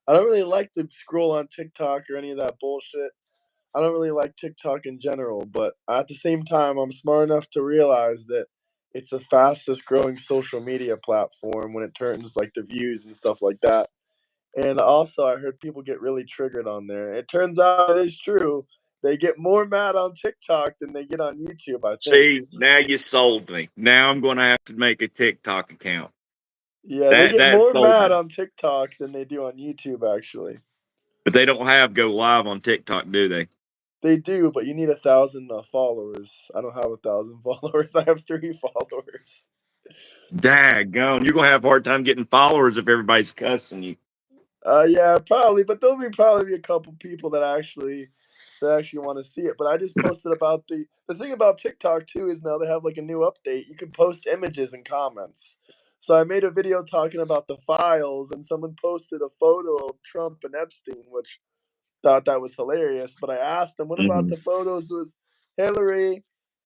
I don't really like to scroll on TikTok or any of that bullshit. I don't really like TikTok in general, but at the same time, I'm smart enough to realize that it's the fastest growing social media platform when it turns like the views and stuff like that. And also, I heard people get really triggered on there. It turns out it is true. They get more mad on TikTok than they get on YouTube, I think. See, now you sold me. Now I'm going to have to make a TikTok account. Yeah, they get That more sold mad me. on TikTok than they do on YouTube, actually. But they don't have go live on TikTok, do they? They do, but you need 1,000 followers. I don't have 1,000 followers. I have 3 followers. Daggone, you're gonna have a hard time getting followers if everybody's cussing you. Yeah, probably, but there'll be probably a couple people that actually want to see it. But I just posted about the thing about TikTok too is now they have like a new update. You can post images and comments. So I made a video talking about the files, and someone posted a photo of Trump and Epstein, which thought that was hilarious. But I asked them, "What about Mm-hmm. the photos with Hillary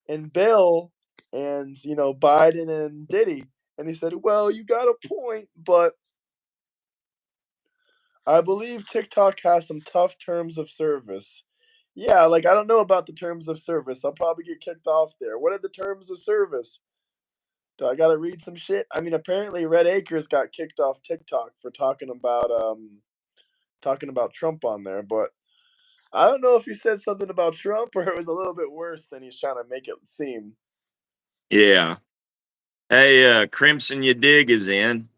and Bill, and Biden and Diddy?" And he said, "Well, you got a point, but I believe TikTok has some tough terms of service." Yeah, like I don't know about the terms of service. I'll probably get kicked off there. What are the terms of service? Do I gotta read some shit? I mean, apparently Red Acres got kicked off TikTok for talking about Trump on there, but I don't know if he said something about Trump or it was a little bit worse than he's trying to make it seem. Yeah. Hey, Crimson, you dig is in.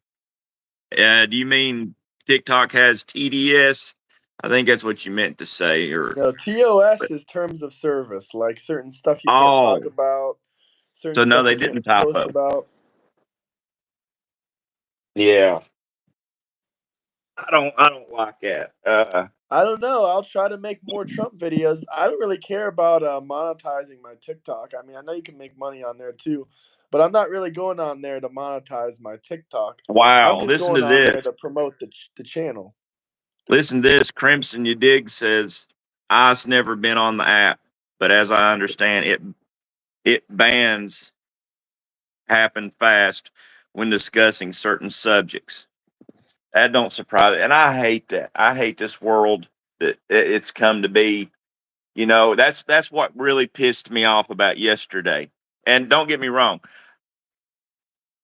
Do you mean TikTok has TDS? I think that's what you meant to say. Or TOS but, is terms of service, like certain stuff you can't talk oh, about, certain so no, stuff they you can't didn't post typo. about. Yeah, I don't like that. I don't know. I'll try to make more Trump videos. I don't really care about monetizing my TikTok. I mean, I know you can make money on there too, but I'm not really going on there to monetize my TikTok. I'm Wow, just listen going to on this. there to promote the channel. Listen to this. Crimson, you dig says I's never been on the app, but as I understand it bans happen fast when discussing certain subjects. That don't surprise me. And I hate that. I hate this world that it's come to be. That's what really pissed me off about yesterday. And don't get me wrong,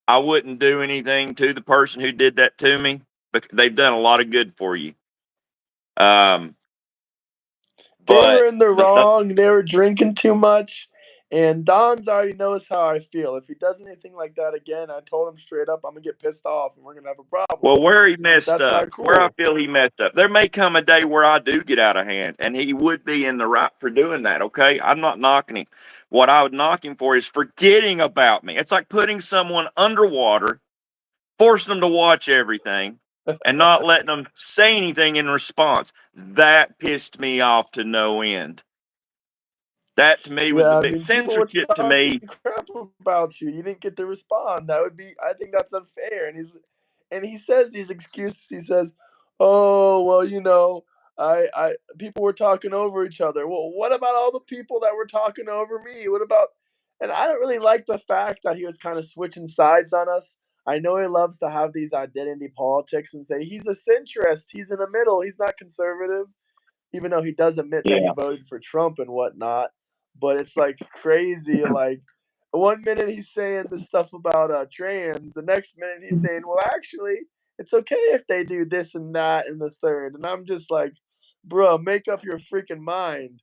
I wouldn't do anything to the person who did that to me, but they've done a lot of good for you. Um, They were but in the the wrong. They were drinking too much. And Don's already knows how I feel. If he does anything like that again, I told him straight up, I'm going to get pissed off and we're going to have a problem. well, where he messed That's up, not where I cool. feel he messed up, there may come a day where I do get out of hand, and he would be in the right for doing that. Okay, I'm not knocking him. What I would knock him for is forgetting about me. It's like putting someone underwater, forcing them to watch everything, and not letting them say anything in response. That pissed me off to no end. That to me was Yeah, the I big mean, people were censorship to talking me. crap about you. You didn't get to respond. That would be. I think that's unfair. And he says these excuses. He says, "Oh, well, people were talking over each other." Well, what about all the people that were talking over me? What about? And I don't really like the fact that he was kind of switching sides on us. I know he loves to have these identity politics and say he's a centrist. He's in the middle. He's not conservative, even though he does admit that he Yeah, voted for Trump and whatnot. But it's like crazy. Like one minute he's saying this stuff about trans, the next minute he's saying, "Well, actually, it's okay if they do this and that and the third." And I'm just like, "Bro, make up your freaking mind."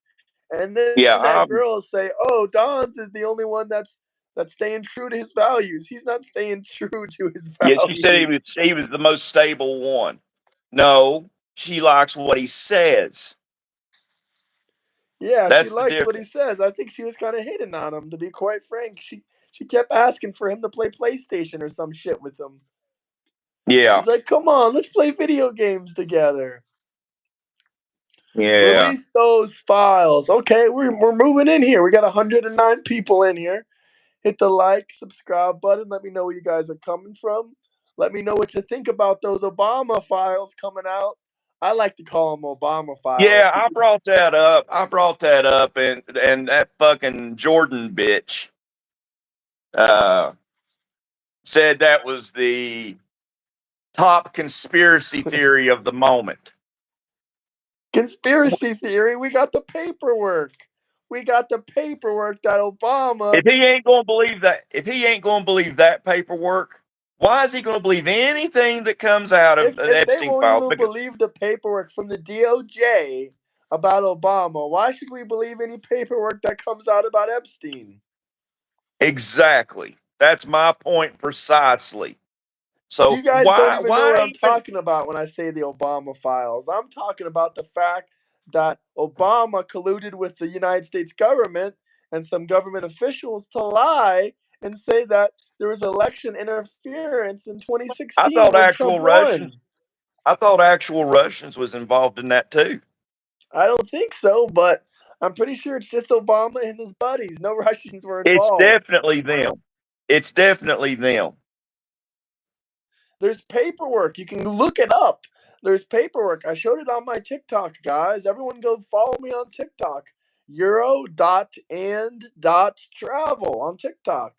And then that yeah. girl will say, "Oh, Don's is the only one that's staying true to his values. He's not staying true to his Yes, she said values." he was the most stable one. No, she likes what he says. Yeah, she That's the likes what he difference. says. I think she was kind of hitting on him, to be quite frank. She kept asking for him to play PlayStation or some shit with him. Yeah, She's like, "Come on, let's play video games together. yeah, Release those files." Okay, we're moving in here. We got 109 people in here. Hit the like, subscribe button. Let me know where you guys are coming from. Let me know what you think about those Obama files coming out. I like to call them Obama files yeah. I because brought that up. And that fucking Jordan bitch uh, said that was the top conspiracy theory of the moment. Conspiracy theory. We got the paperwork. We got the paperwork that Obama. If he ain't going to believe that, if he ain't going to believe that paperwork, why is he going to believe anything that comes out of the If they Epstein won't files? even Because believe the paperwork from the DOJ about Obama, why should we believe any paperwork that comes out about Epstein? exactly, that's my point precisely. You So guys don't why even know what why I'm even? talking about when I say the Obama files. I'm talking about the fact that Obama colluded with the United States government and some government officials to lie and say that there was election interference in I 2016 thought when Trump actual Russians. won. I thought actual Russians was involved in that too. I don't think so, but I'm pretty sure it's just Obama and his buddies. No Russians were It's involved. definitely them. It's definitely them. There's paperwork. You can look it up. There's paperwork. I showed it on my TikTok, guys. Everyone go follow me on TikTok. Euro.and.travel on TikTok.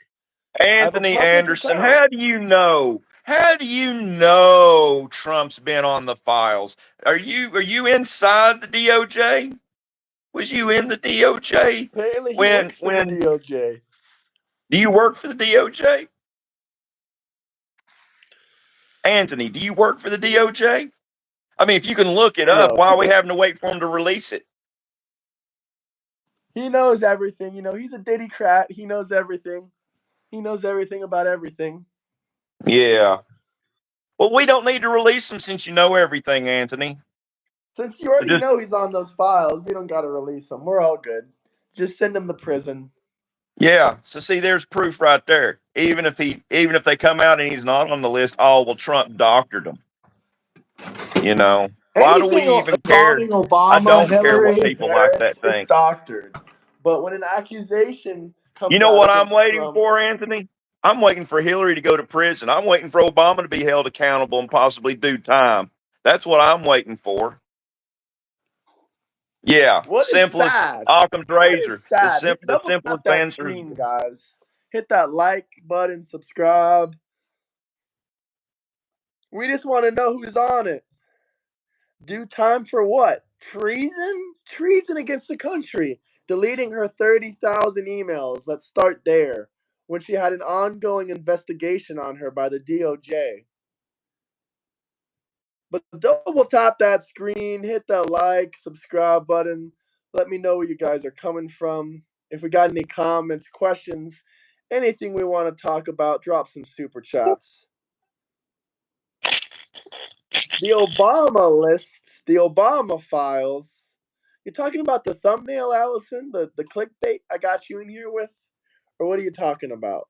I have a Anthony public Anderson, account. how do you know? How do you know Trump's been on the files? Are you inside the DOJ? Was you in the DOJ Apparently, he when works for the when DOJ. do you work for the DOJ? Anthony, do you work for the DOJ? I mean, if you can look it up, No, why are we having to wait for him to release it? he knows everything. You know, he's a Diddy-crat. He knows everything. He knows everything about everything. Yeah. Well, we don't need to release him since you know everything, Anthony. Since you So already just know he's on those files, we don't got to release him. We're all good. Just send him to prison. yeah. So see, there's proof right there. Even if they come out and he's not on the list, oh well, Trump doctored him. You know, why do we Anything even care? involving I Obama, don't care what Hillary, people like that Harris, it's think. doctored. But when an accusation You comes know out what I'm against waiting Trump, for, Anthony? I'm waiting for Hillary to go to prison. I'm waiting for Obama to be held accountable and possibly do time. That's what I'm waiting for. Yeah, what is simplest sad? Occam's What is razor. sad? Hit The double tap simplest that answer is screen, guys. Hit that like button, subscribe. We just want to know who's on it. Do time for what? Treason? Treason against the country. Deleting her 30,000 emails. Let's start there. When she had an ongoing investigation on her by the DOJ. But double tap that screen, hit that like, subscribe button. Let me know where you guys are coming from. If we got any comments, questions, anything we want to talk about, drop some super chats. The Obama list, the Obama files. You're talking about the thumbnail, Allison? The clickbait I got you in here with? Or what are you talking about?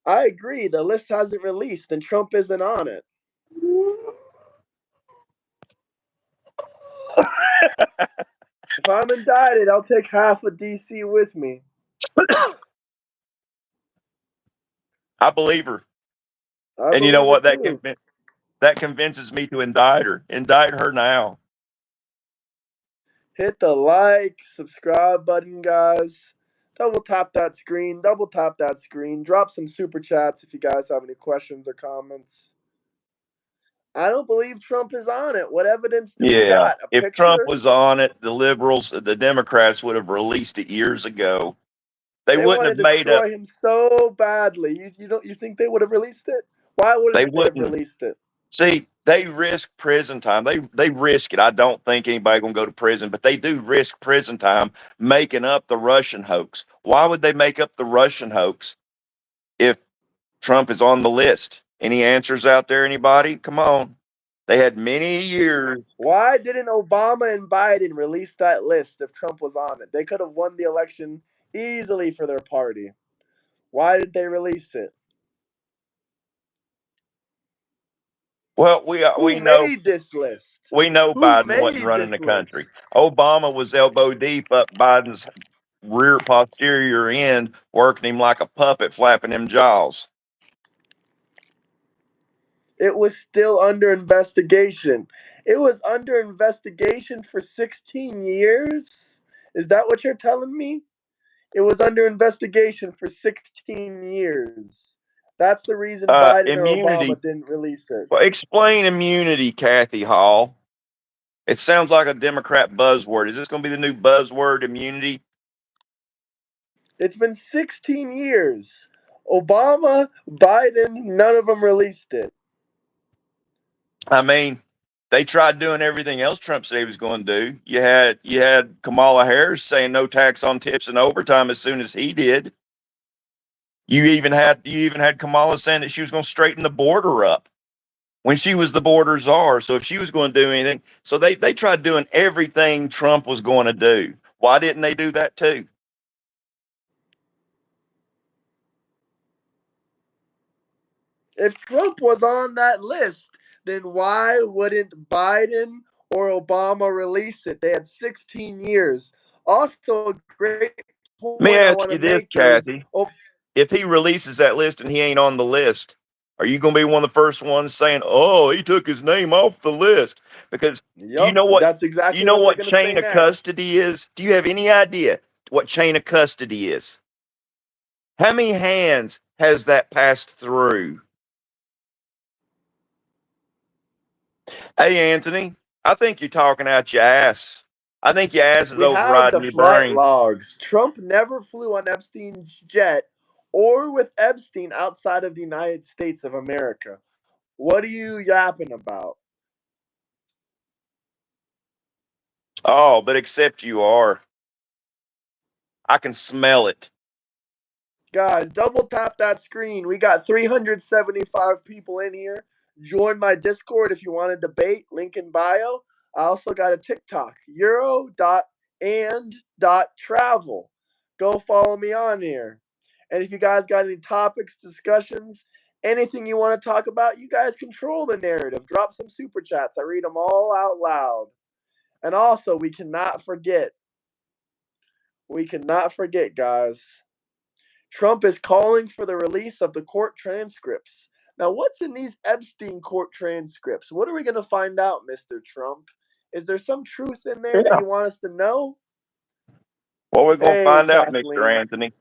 I agree, the list hasn't released and Trump isn't on it. If I'm indicted, I'll take half of DC with me. I believe her. I And you know believe her what? too. That convinces me to indict her. Indict her now. Hit the like, subscribe button, guys. Double tap that screen. Double tap that screen. Drop some super chats if you guys have any questions or comments. I don't believe Trump is on it. What evidence do we Yeah. got? A If Trump picture? was on it, the liberals, the Democrats would have released it years ago. They They wouldn't want have to made up. destroy him so badly. You think they would have released it? Why They wouldn't they have wouldn't. released it? See, they risk prison time. They risk it. I don't think anybody gonna go to prison, but they do risk prison time making up the Russian hoax. Why would they make up the Russian hoax if Trump is on the list? Any answers out there? Anybody? Come on. They had many years. Why didn't Obama and Biden release that list if Trump was on it? They could have won the election easily for their party. Why did they release it? Well, Who made this list? we know Who Biden wasn't made running this the country. list? Obama was elbow deep up Biden's rear posterior end, working him like a puppet, flapping him jaws. It was still under investigation. It was under investigation for 16 years? Is that what you're telling me? It was under investigation for 16 years. That's the reason Biden or Immunity. Obama didn't release it. Well, explain immunity, Kathy Hall. It sounds like a Democrat buzzword. Is this going to be the new buzzword, immunity? It's been 16 years. Obama, Biden, none of them released it. I mean, they tried doing everything else Trump said he was going to do. You had Kamala Harris saying no tax on tips and overtime as soon as he did. You even had Kamala saying that she was going to straighten the border up when she was the border czar. So if she was going to do anything, so they tried doing everything Trump was going to do. Why didn't they do that too? If Trump was on that list, then why wouldn't Biden or Obama release it? They had 16 years. Also, a great point I Let me want to ask you make this, is Kathy. If he releases that list and he ain't on the list, are you going to be one of the first ones saying, "Oh, he took his name off the list"? Because do you yup, know what that's do you exactly know what they're what going to say chain of next. custody is? Do you have any idea what chain of custody is? How many hands has that passed through? Hey, Anthony, I think you're talking out your ass. I think your ass is We have the overriding your flight brain. logs. Trump never flew on Epstein's jet or with Epstein outside of the United States of America. What are you yapping about? Oh, but except you are. I can smell it. Guys, double tap that screen. We got 375 people in here. Join my Discord if you want to debate. Link in bio. I also got a TikTok, euro.and.travel. Go follow me on here. And if you guys got any topics, discussions, anything you want to talk about, you guys control the narrative. Drop some super chats. I read them all out loud. And also, we cannot forget, guys. Trump is calling for the release of the court transcripts. Now, what's in these Epstein court transcripts? What are we going to find out, Mr. Trump? Is there some truth in there that Yeah. you want us to know? What we're going to Hey, find out, Mr. Kathleen. Anthony.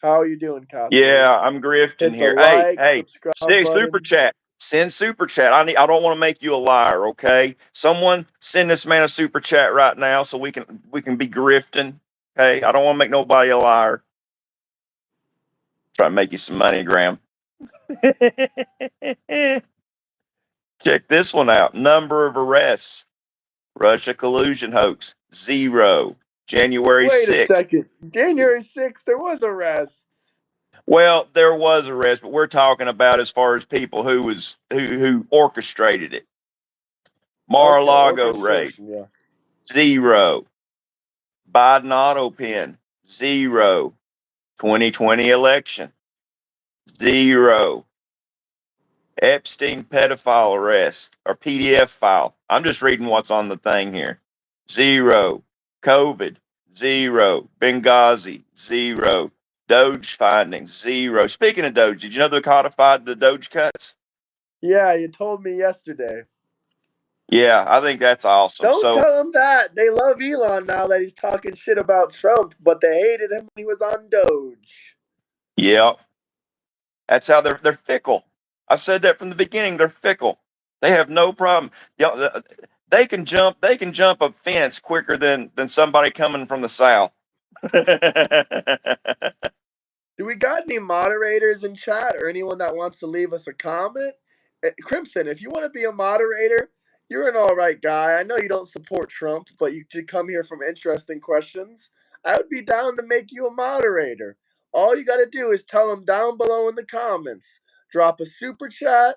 How are you doing, Yeah, Kathleen? I'm grifting Hit the here. Hey, like, hey, subscribe send super button. chat. Send super chat. I don't want to make you a liar, okay? Someone send this man a super chat right now so we can be grifting. Okay? I don't want to make nobody a liar. Try to make you some money, Graham. Check this one out. Number of arrests. Russia collusion hoax. 0. January Wait a 6th. second. January 6th, there was arrests. Well, there was arrest, but we're talking about as far as people who orchestrated it. Okay, Mar-a-Lago raid, orchestration, yeah. 0. Biden auto pen, 0. 2020 election, 0. Epstein pedophile arrest or PDF file. I'm just reading what's on the thing here. 0. COVID, 0. Benghazi, 0. Doge findings, 0. Speaking of Doge, did you know they codified the Doge cuts? Yeah, you told me yesterday. Yeah, I think that's awesome. Don't So, tell them that. They love Elon now that he's talking shit about Trump, but they hated him when he was on Doge. yeah, that's how they're fickle. I've said that from the beginning. They're fickle. They have no problem. They can jump a fence quicker than somebody coming from the south. Do we got any moderators in chat or anyone that wants to leave us a comment? Crimson, if you want to be a moderator, you're an all right guy. I know you don't support Trump, but you should come here from interesting questions. I would be down to make you a moderator. All you got to do is tell them down below in the comments. Drop a super chat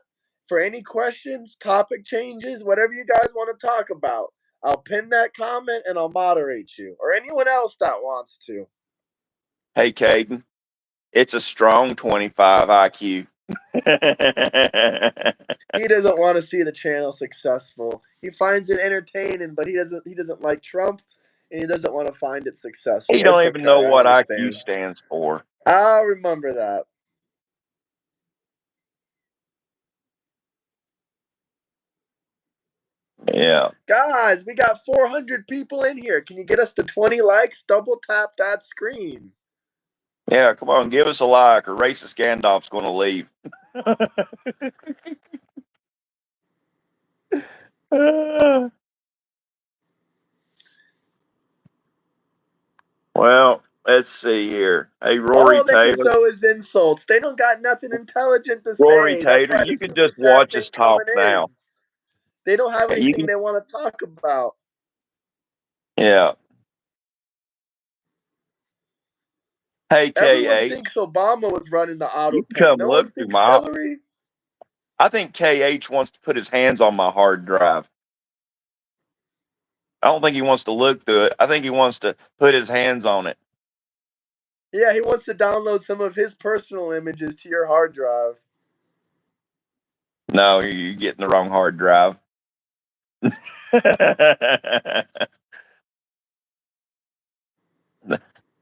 for any questions, topic changes, whatever you guys want to talk about. I'll pin that comment and I'll moderate you or anyone else that wants to. Hey, Caden, it's a strong 25 IQ. He doesn't want to see the channel successful. He finds it entertaining, but he doesn't like Trump and he doesn't want to find it You successful. don't It's even okay. know I what IQ understand. stands for. I'll remember that. Yeah. Guys, we got 400 people in here. Can you get us to 20 likes? Double tap that screen. Yeah, come on, give us a like, or racist Gandalf's going to leave. Well, let's see here. Hey, Rory All they can Taylor. throw is insults. They don't got nothing intelligent to Rory say. That's Taylor, why the you can super just chats watch us ain't talk coming now. in. They don't have You anything can, they want to talk about. yeah. Hey, Everyone KH, thinks Obama was running the auto you can pen. come No one look through thinks my. Hillary. I think KH wants to put his hands on my hard drive. I don't think he wants to look through it. I think he wants to put his hands on it. Yeah, he wants to download some of his personal images to your hard drive. No, you're getting the wrong hard drive.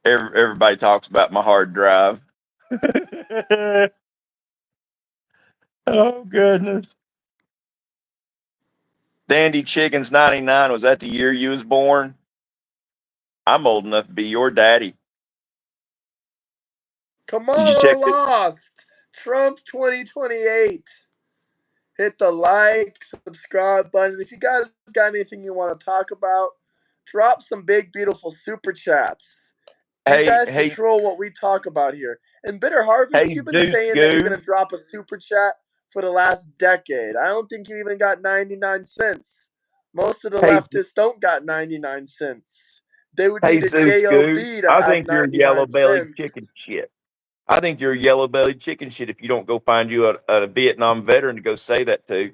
Everybody talks about my hard drive. Oh, goodness. Dandy Chickens 99, was that the year you was born? I'm old enough to be your daddy. Did you Kamala check it? lost. Trump 2028. Hit the like, subscribe button. If you guys got anything you want to talk about, drop some big, beautiful super chats. You Hey, guys hey, control what we talk about here. And Bitter Harvey, hey, you've been Zeus saying that you're Goo. going to drop a super chat for the last decade. I don't think you even got 99 cents. Most of the Hey, leftists don't got 99 cents. They would hey, need a Zeus JOB Goo. to I have think you're yellow 99 bellied chicken cents. shit. I think you're yellow bellied chicken shit if you don't go find you a Vietnam veteran to go say that to.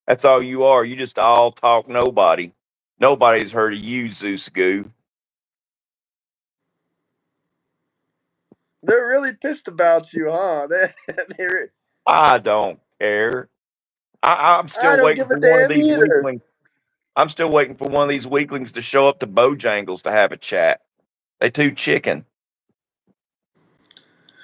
That's all you are. You just all talk nobody. Nobody's heard of you, Zeus Goo. They're really pissed about you, huh? I don't care. I'm I still don't waiting give a for one of damn these either. weaklings. I'm still waiting for one of these weaklings to show up to Bojangles to have a chat. They too chicken.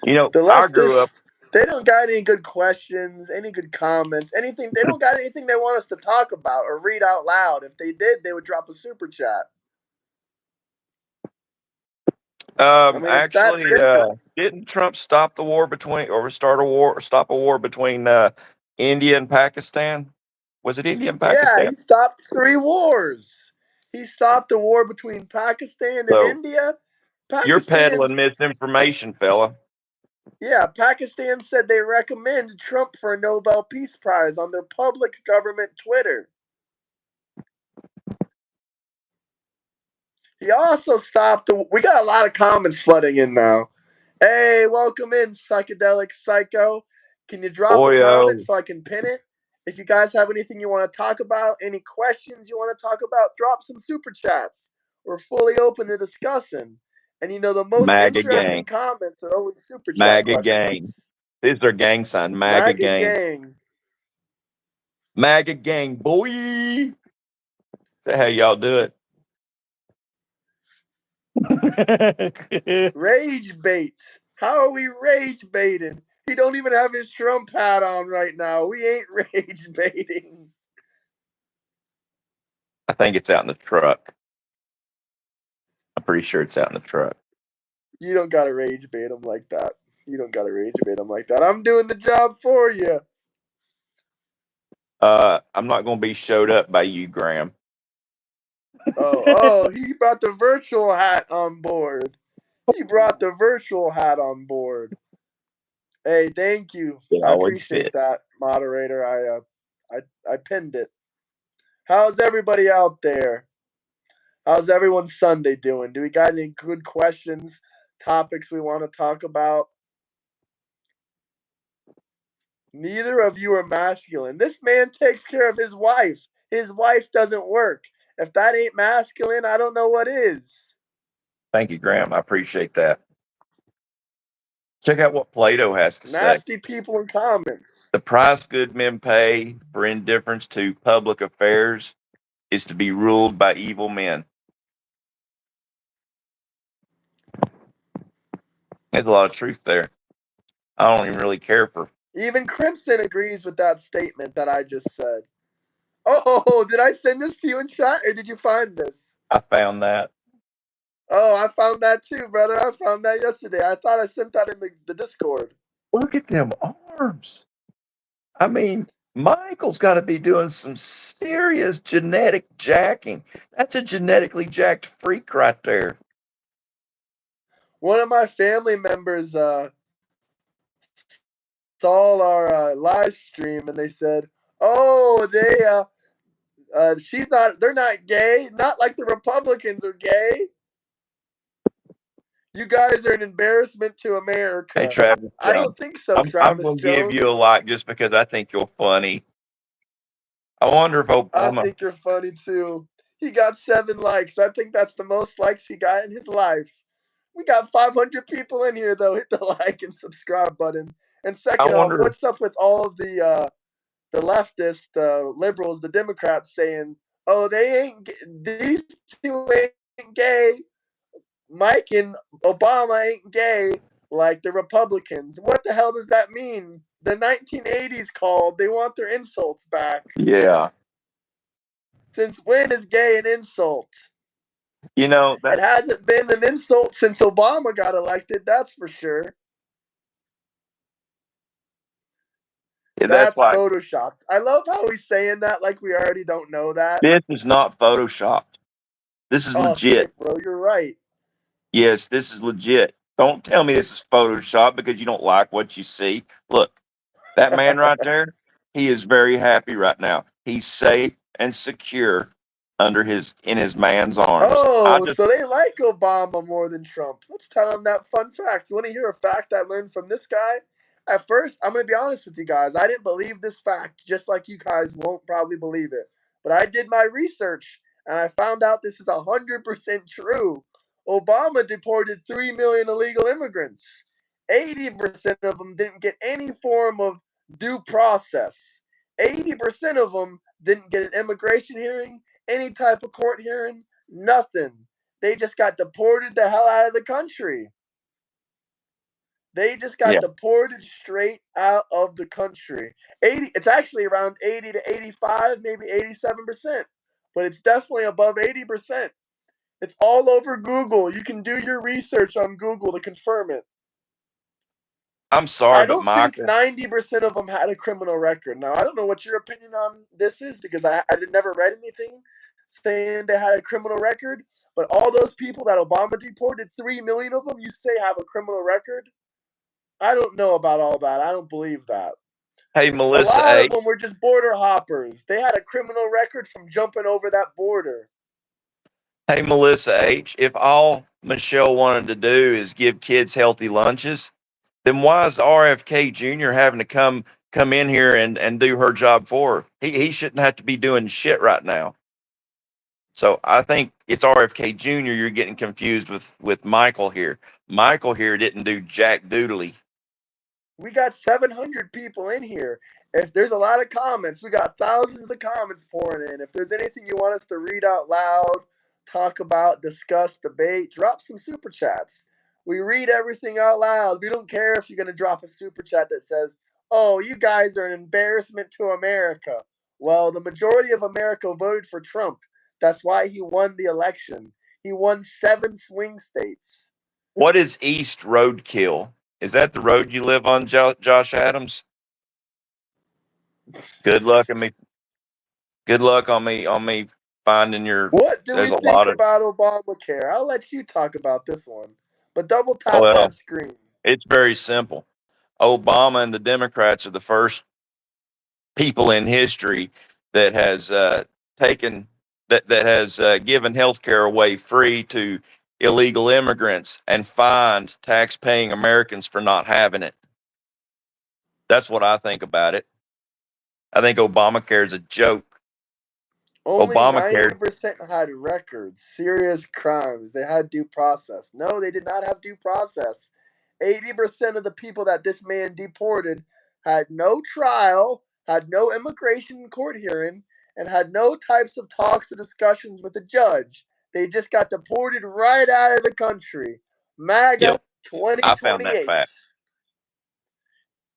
You know, The I grew leftists, up. they don't got any good questions, any good comments, anything. They don't got anything they want us to talk about or read out loud. If they did, they would drop a super chat. I mean, it's that Actually, simple. didn't Trump stop the war between, or start a war, or stop a war between India and Pakistan? Was it India and Yeah, Pakistan? he stopped 3 wars. He stopped the war between Pakistan and So India. you're Pakistan, peddling misinformation, fella. yeah, Pakistan said they recommended Trump for a Nobel Peace Prize on their public government Twitter. He also stopped. We got a lot of comments flooding in now. Hey, welcome in, psychedelic psycho. Can you drop a Boy, comment oh, so I can pin it? If you guys have anything you want to talk about, any questions you want to talk about, drop some super chats. We're fully open to discussing. And you know, the most MAGA interesting gang, comments are always super chat MAGA gang. questions. This is their gang sign, MAGA MAGA gang, gang. MAGA gang, boy. Is that how y'all do it? Rage bait. How are we rage baiting? He don't even have his Trump hat on right now. We ain't rage baiting. I think it's out in the truck. I'm pretty sure it's out in the truck. You don't gotta rage bait him like that. You don't gotta rage bait him like that. I'm doing the job for you. I'm not going to be showed up by you, Graham. Oh, he brought the virtual hat on board. He brought the virtual hat on board. Hey, thank you. It I always appreciate fit. that, moderator. I pinned it. How's everybody out there? How's everyone's Sunday doing? Do we got any good questions, topics we want to talk about? Neither of you are masculine. This man takes care of his wife. His wife doesn't work. If that ain't masculine, I don't know what is. Thank you, Graham. I appreciate that. Check out what Plato has to say. Nasty people in comments. The price good men pay for indifference to public affairs is to be ruled by evil men. There's a lot of truth there. I don't even really care for. Even Crimson agrees with that statement that I just said. Oh, did I send this to you in chat or did you find this? I found that. Oh, I found that too, brother. I found that yesterday. I thought I sent that in the Discord. Look at them arms. I mean, Michael's got to be doing some serious genetic jacking. That's a genetically jacked freak right there. One of my family members saw our live stream and they said, "Oh, she's not. They're not gay. Not like the Republicans are gay. You guys are an embarrassment to Hey, America." Travis I Jones, don't think so, I'm Travis going to give you a Jones. like just because I think you're funny. I wonder if I Obama. think you're funny too. He got 7 likes. I think that's the most likes he got in his life. We got 500 people in here though. Hit the like and subscribe button. And I second off, wonder. what's up with all of the leftist liberals, the Democrats saying, "Oh, they ain't these two ain't gay. Mike and Obama ain't gay like the Republicans." What the hell does that mean? The 1980s called. They want their insults back. Yeah, Since when is gay an insult? you know It that. hasn't been an insult since Obama got elected, that's for sure. That's That's like photoshopped. I love how he's saying that like we already don't know that. this is not photoshopped. This is Oh, legit. sick, bro. You're right. Yes, this is legit. Don't tell me this is Photoshop because you don't like what you see. Look, that man right there, he is very happy right now. He's safe and secure under his in his man's arms. I Oh, just so they like Obama more than Trump. Let's tell them that fun fact. You want to hear a fact I learned from this guy? At first, I'm going to be honest with you guys. I didn't believe this fact, just like you guys won't probably believe it. But I did my research and I found out this is 100% true. Obama deported 3 million illegal immigrants. 80% of them didn't get any form of due process. 80% of them didn't get an immigration hearing, any type of court hearing, nothing. They just got deported the hell out of the country. They just got yeah. deported straight out of the country. 80, it's actually around 80 to 85, maybe 87%, but it's definitely above 80%. It's all over Google. You can do your research on Google to confirm it. I'm sorry, I but don't think Micah, 90% of them had a criminal record. Now, I don't know what your opinion on this is because I never read anything saying they had a criminal record. But all those people that Obama deported, 3 million of them, you say have a criminal record? I don't know about all that. I don't believe that. hey A Melissa lot of H. them were just border hoppers. They had a criminal record from jumping over that border. Hey Melissa H. If all Michelle wanted to do is give kids healthy lunches, then why is RFK Jr. having to come in here and do her job for her? He shouldn't have to be doing shit right now. So I think it's RFK Jr. You're getting confused with Michael here. Michael here didn't do jack doodly. We got 700 people in here. If there's a lot of comments, we got thousands of comments pouring in. If there's anything you want us to read out loud, talk about, discuss, debate, drop some super chats. We read everything out loud. We don't care if you're going to drop a super chat that says, "Oh, you guys are an embarrassment to America." Well, the majority of America voted for Trump. That's why he won the election. He won 7 swing states. What is East Roadkill? Is that the road you live on, Josh Adams? Good luck on me. Good luck on me finding your. What do There's we a think lot of. about Obamacare? I'll let you talk about this one, but double tap that Well, screen. it's very simple. Obama and the Democrats are the first people in history that has taken that has given health care away free to illegal immigrants and fined tax-paying Americans for not having it. That's what I think about it. I think Obamacare is a joke. Only Obamacare, 90% had records, serious crimes. They had due process. No, they did not have due process. 80% of the people that this man deported had no trial, had no immigration court hearing, and had no types of talks or discussions with the judge. They just got deported right out of the country. yep, MAGA I found that 2028. fact.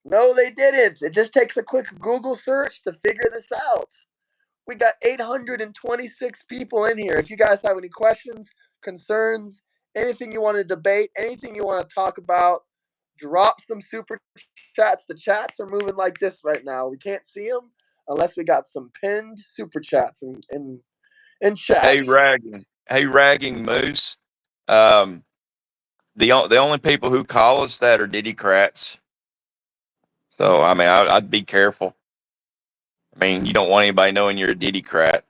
No, they didn't. It just takes a quick Google search to figure this out. We got 826 people in here. If you guys have any questions, concerns, anything you want to debate, anything you want to talk about, drop some super chats. The chats are moving like this right now. We can't see them unless we got some pinned super chats in chat. Ragging Moose. Um, the only people who call us that are Diddycrats. So I mean, I'd be careful. I mean, you don't want anybody knowing you're a Diddycrat.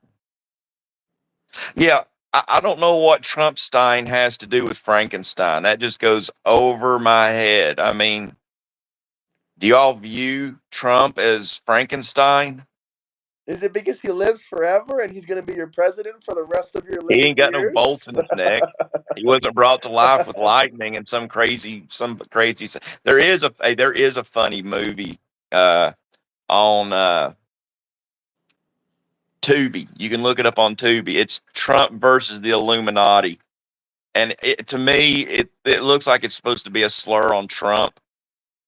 Yeah, I don't know what Trumpstein has to do with Frankenstein. That just goes over my head. I mean, do y'all view Trump as Frankenstein? Is it because he lives forever and he's going to be your president for the rest of your He living ain't got no bolts years? in his neck. He wasn't brought to life with lightning and some crazy. There is a funny movie on Tubi. You can look it up on Tubi. It's Trump versus the Illuminati, and to me, it looks like it's supposed to be a slur on Trump.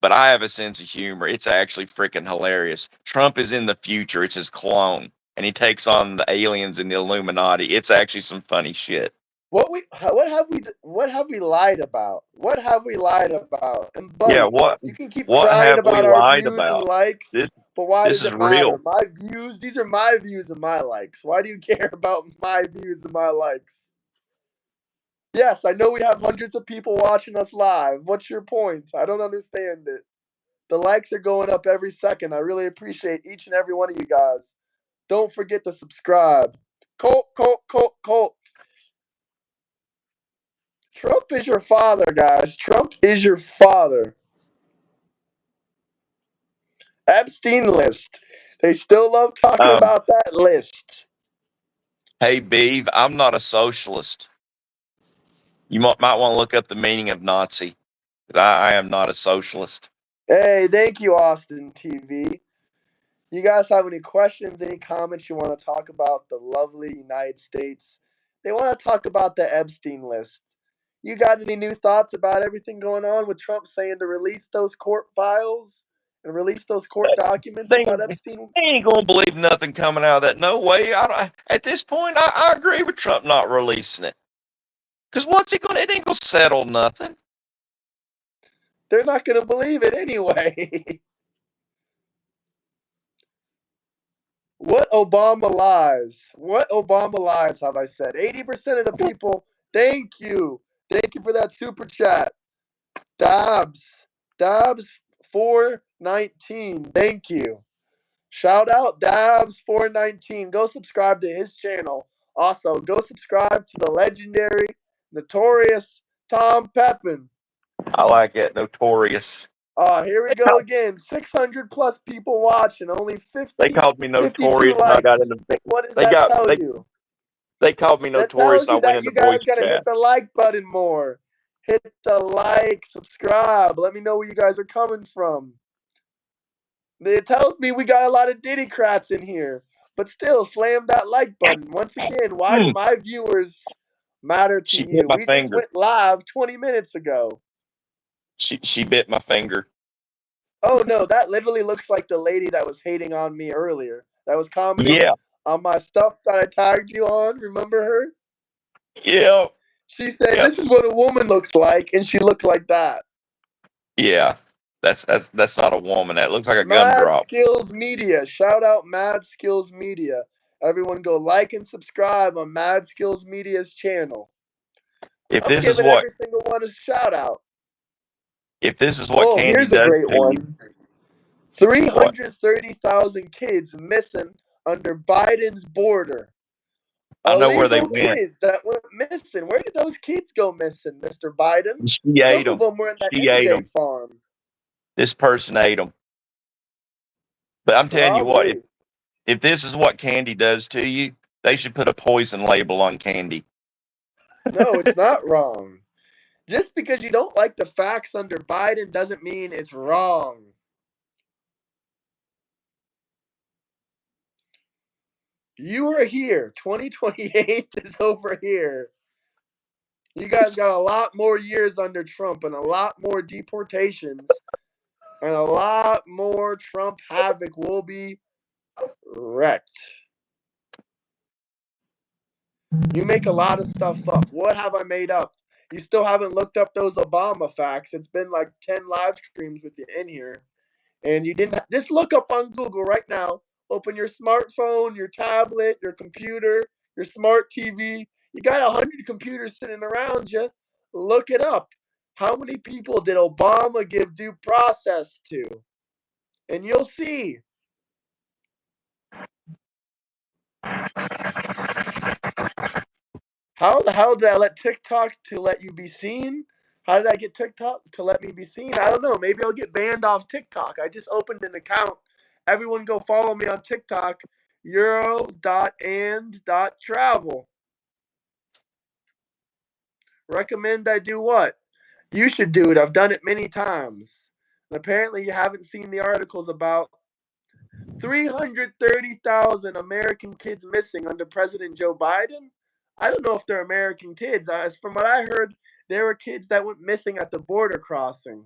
But I have a sense of humor. It's actually freaking hilarious. Trump is in the future. It's his clone, and he takes on the aliens and the Illuminati. It's actually some funny shit. What have we lied about? What have we lied about? And Yeah, buddy, you can keep what crying have we about our lied views and about? likes, This but why this does is it matter? real. My views, these are my views and my likes. Why do you care about my views and my likes? Yes, I know we have hundreds of people watching us live. What's your point? I don't understand it. The likes are going up every second. I really appreciate each and every one of you guys. Don't forget to subscribe. Colt. Trump is your father, guys. Trump is your father. Epstein list. They still love talking Um, about that list. hey, Beeve, I'm not a socialist. You might want to look up the meaning of Nazi. I am not a socialist. Hey, thank you, Austin TV. You guys have any questions, any comments you want to talk about the lovely United States? They want to talk about the Epstein list. You got any new thoughts about everything going on with Trump saying to release those court files and release those court documents They, about Epstein? they ain't gonna believe nothing coming out of that. No way. At this point, I agree with Trump not releasing it. Because what's he gonna? It ain't gonna settle nothing. They're not going to believe it anyway. What Obama lies? What Obama lies have I said? 80% of the people, thank you. Thank you for that super chat. Dabs 419. Thank you. Shout out Dabs 419. Go subscribe to his channel. Also, go subscribe to the legendary, notorious Tom Pepin. I like it. Notorious. Here we go again. 600 plus people watching, only They 50, called me 52 notorious, and I got in likes. the. What does They that got tell you? they called me That notorious, tells and I you went that into you voice guys got to hit chat. the like button more. Hit the like, subscribe. Let me know where you guys are coming from. It tells me we got a lot of Diddycrats in here. But still, slam that like button. Once again, why do Hmm. my viewers matter to She bit you? my We just finger. went live 20 minutes ago. She bit my finger. Oh no, that literally looks like the lady that was hating on me earlier. That was commenting Yeah, on my stuff that I tagged you on. Remember her? yeah, She said, yeah, "This is what a woman looks like," and she looked like that. yeah. That's not a woman. That looks like a Mad gumdrop. Skills Media. Shout out Mad Skills Media. Everyone go like and subscribe on Mad Skills Media's channel. If I'm this is giving what every single one a shout out. if this is what Oh, candy here's a does great to you, one. what? 330,000 kids missing under Biden's border. I know where they Illegal went. kids that went missing. Where did those kids go missing, Mr. Biden? She ate Some of them. them were in that She ate MJ them. farm. This person ate them. But I'm telling you what, Probably. if this is what candy does to you, they should put a poison label on candy. No, it's not wrong. Just because you don't like the facts under Biden doesn't mean it's wrong. You are here. 2028 is over here. You guys got a lot more years under Trump and a lot more deportations and a lot more Trump havoc will be wrecked. You make a lot of stuff up. What have I made up? You still haven't looked up those Obama facts. It's been like 10 live streams with you in here. And you didn't just look up on Google right now. Open your smartphone, your tablet, your computer, your smart TV. You got 100 computers sitting around you. Look it up. How many people did Obama give due process to? And you'll see. How the hell did I let TikTok to let you be seen? How did I get TikTok to let me be seen? I don't know. Maybe I'll get banned off TikTok. I just opened an account. Everyone go follow me on TikTok, euro.and.travel. Recommend I do what? You should do it. I've done it many times. And apparently you haven't seen the articles about 330,000 American kids missing under President Joe Biden. I don't know if they're American kids. From what I heard, there were kids that went missing at the border crossing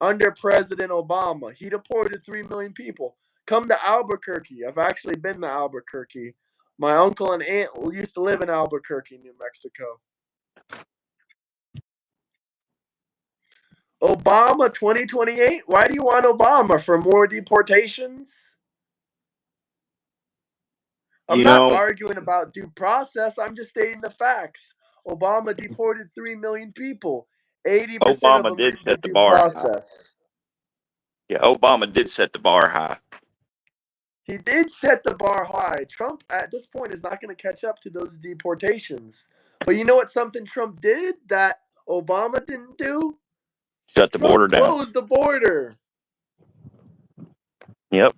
under President Obama. He deported 3 million people. Come to Albuquerque. I've actually been to Albuquerque. My uncle and aunt used to live in Albuquerque, New Mexico. Obama 2028? Why do you want Obama? For more deportations? I'm not arguing about due process. I'm just stating the facts. Obama deported 3 million people. 80% of Obama them did didn't set get the due bar high. process. Yeah, Obama did set the bar high. He did set the bar high. Trump, at this point, is not going to catch up to those deportations. But you know what something Trump did that Obama didn't do? Shut the border down. Closed the border. Yep.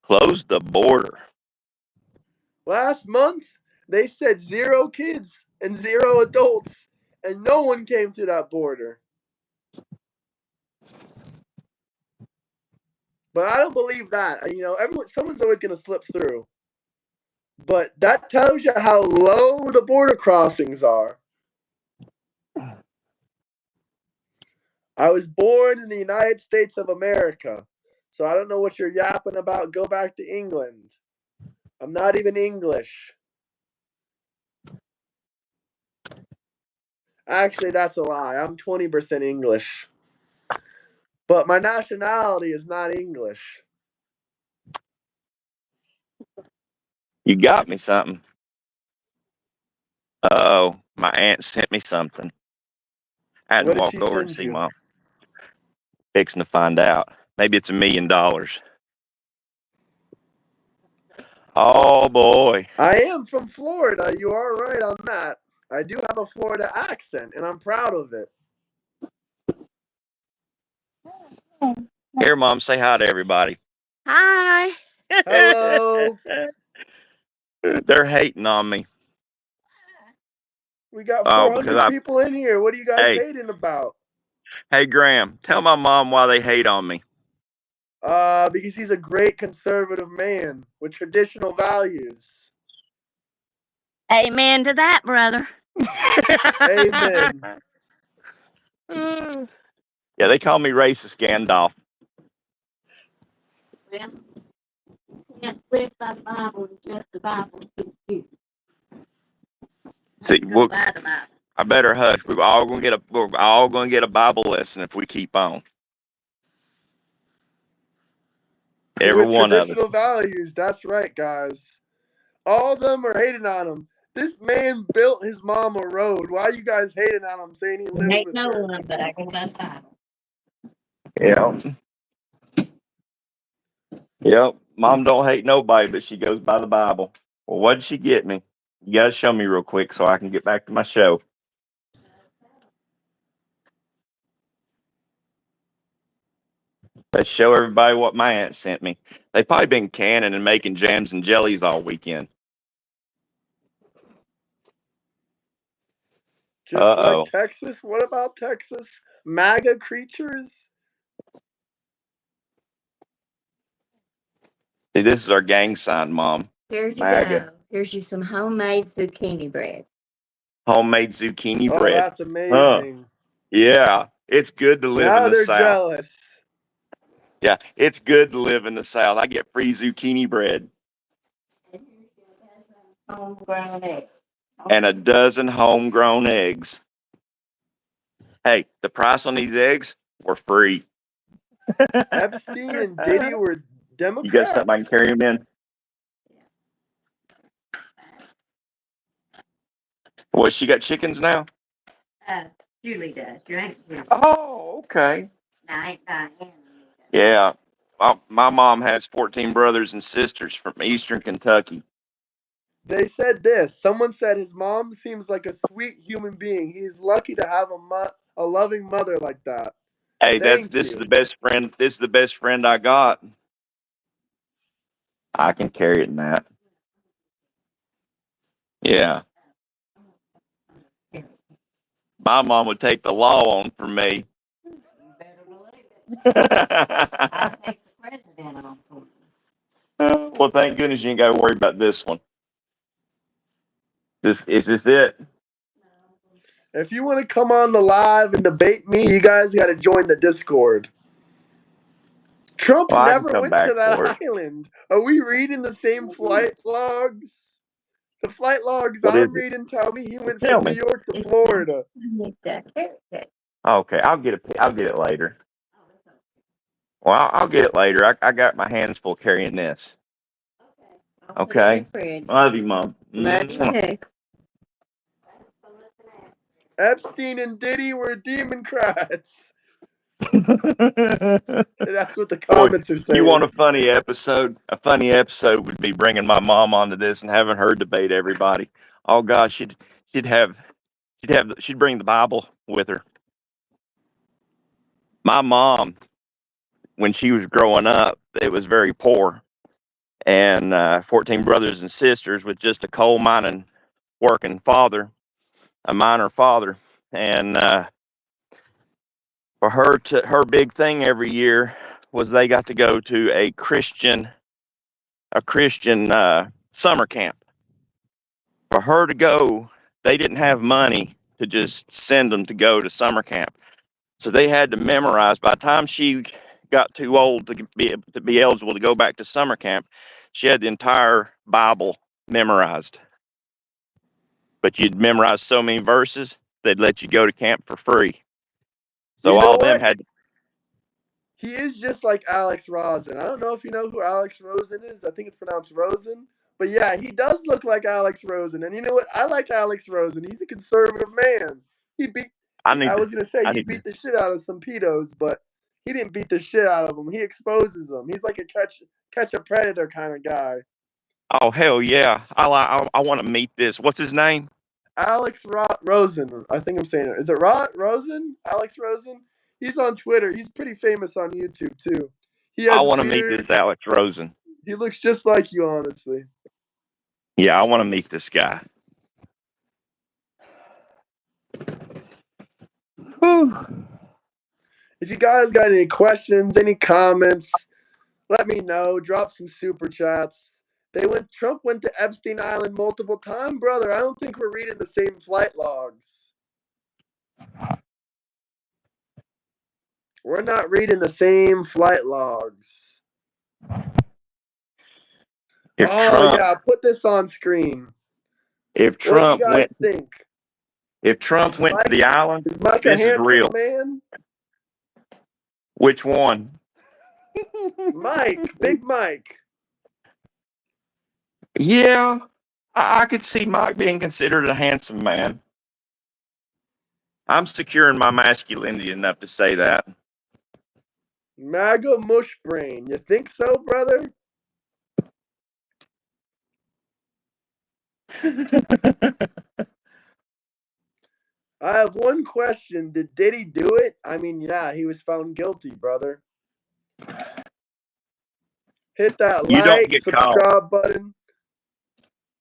Closed the border. Last month, they said 0 kids and 0 adults, and no one came to that border. But I don't believe that. Someone's always going to slip through. But that tells you how low the border crossings are. I was born in the United States of America, so I don't know what you're yapping about. Go back to England. I'm not even English. Actually, that's a lie. I'm 20% English. But my nationality is not English. You got me something. Uh-oh. My aunt sent me something. I had What to did walk she over and send see you? Mom. Fixing to find out. Maybe it's $1 million. Oh, boy. I am from Florida. You are right on that. I do have a Florida accent, and I'm proud of it. Here, Mom, say hi to everybody. Hi. Hello. They're hating on me. We got Oh, 400 people in here. What are you guys hating about? Hey, Graham, tell my mom why they hate on me. Because he's a great conservative man with traditional values. Amen to that, brother. Amen. Yeah, they call me racist Gandalf. Well, you can't live by the Bible and just the Bible. See, Go by the Bible. I better hush. We're all gonna get a Bible lesson if we keep on. Every with one of us. traditional values. That's right, guys. All of them are hating on him. This man built his mom a road. Why are you guys hating on him, saying he lives Ain't with no her? one, but I go by the Bible. Yeah. Yep. Mom don't hate nobody, but she goes by the Bible. Well, what did she get me? You gotta show me real quick so I can get back to my show. Let's show everybody what my aunt sent me. They probably been canning and making jams and jellies all weekend. Just like Texas? What about Texas? MAGA creatures? See, this is our gang sign, Mom. Here's you MAGA. go. Here's you some homemade zucchini bread. Homemade zucchini bread. Oh, that's amazing. Yeah, it's good to live in Now the they're South. jealous. Yeah, it's good to live in the South. I get free zucchini bread. Homegrown eggs. And a dozen homegrown eggs. Hey, the price on these eggs were free. Epstein and Diddy were You got something I can Democrats. carry them in? What, she got chickens now? Julie does. You ain't Julie. Oh, okay. No, I ain't Diane. Yeah. My mom has 14 brothers and sisters from Eastern Kentucky. They said this. Someone said his mom seems like a sweet human being. He's lucky to have a loving mother like that. Hey, Thank this is you. the best friend. This is the best friend I got. I can carry it in that. Yeah. My mom would take the law on for me. You better believe it. I'll take the president on for you. Well, thank goodness you ain't got to worry about this one. This is this it. If you want to come on the live and debate me, you guys got to join the Discord. Trump Well, I can never come went to back for that it. island. Are we reading the same flight logs? The flight logs What is I'm it? reading tell me he went Tell from New me. York to Florida. Okay, I'll get it. I'll get it later. Well, I'll get it later. I got my hands full carrying this. Okay. Love you, Mom. Love you too. Epstein and Diddy were Democrats. That's what the Boy, comments are you want saying. a funny episode? A funny episode would be bringing my mom onto this and having her debate everybody. Oh gosh, she'd bring the Bible with her. My mom, when she was growing up, it was very poor, and 14 brothers and sisters with just a coal mining working father, a miner father, and for her big thing every year was they got to go to a Christian summer camp. For her to go, they didn't have money to just send them to go to summer camp, so they had to memorize. By the time she got too old to be eligible to go back to summer camp, she had the entire Bible memorized. But you'd memorize so many verses, they'd let you go to camp for free. So You know all them what? had. He is just like Alex Rosen. I don't know if you know who Alex Rosen is. I think it's pronounced Rosen. But yeah, he does look like Alex Rosen. And you know what? I like Alex Rosen. He's a conservative man. He beat. I need I to. was gonna say I he need to. beat the shit out of some pedos, but he didn't beat the shit out of them. He exposes them. He's like a catch a predator kind of guy. Oh hell yeah! I want to meet this. What's his name? Alex Rosen. I think I'm saying it. Is it Rosen? Alex Rosen? He's on Twitter. He's pretty famous on YouTube too. He I has a want to meet this beard. Alex Rosen. He looks just like you, honestly. Yeah, I want to meet this guy. Whew. If you guys got any questions, any comments, let me know. Drop some super chats. Trump went to Epstein Island multiple times, brother. I don't think we're reading the same flight logs. We're not reading the same flight logs. If Oh Trump, yeah, put this on screen. if What do you Trump went, guys think? if Trump Is went to Mike the island, is Mike a this is handsome real. man? Which one? Mike, Big Mike. Yeah, I could see Mike being considered a handsome man. I'm secure in my masculinity enough to say that. MAGA mush brain. You think so, brother? I have one question. Did Diddy do it? I mean, yeah, he was found guilty, brother. Hit that You don't like, get caught. subscribe button.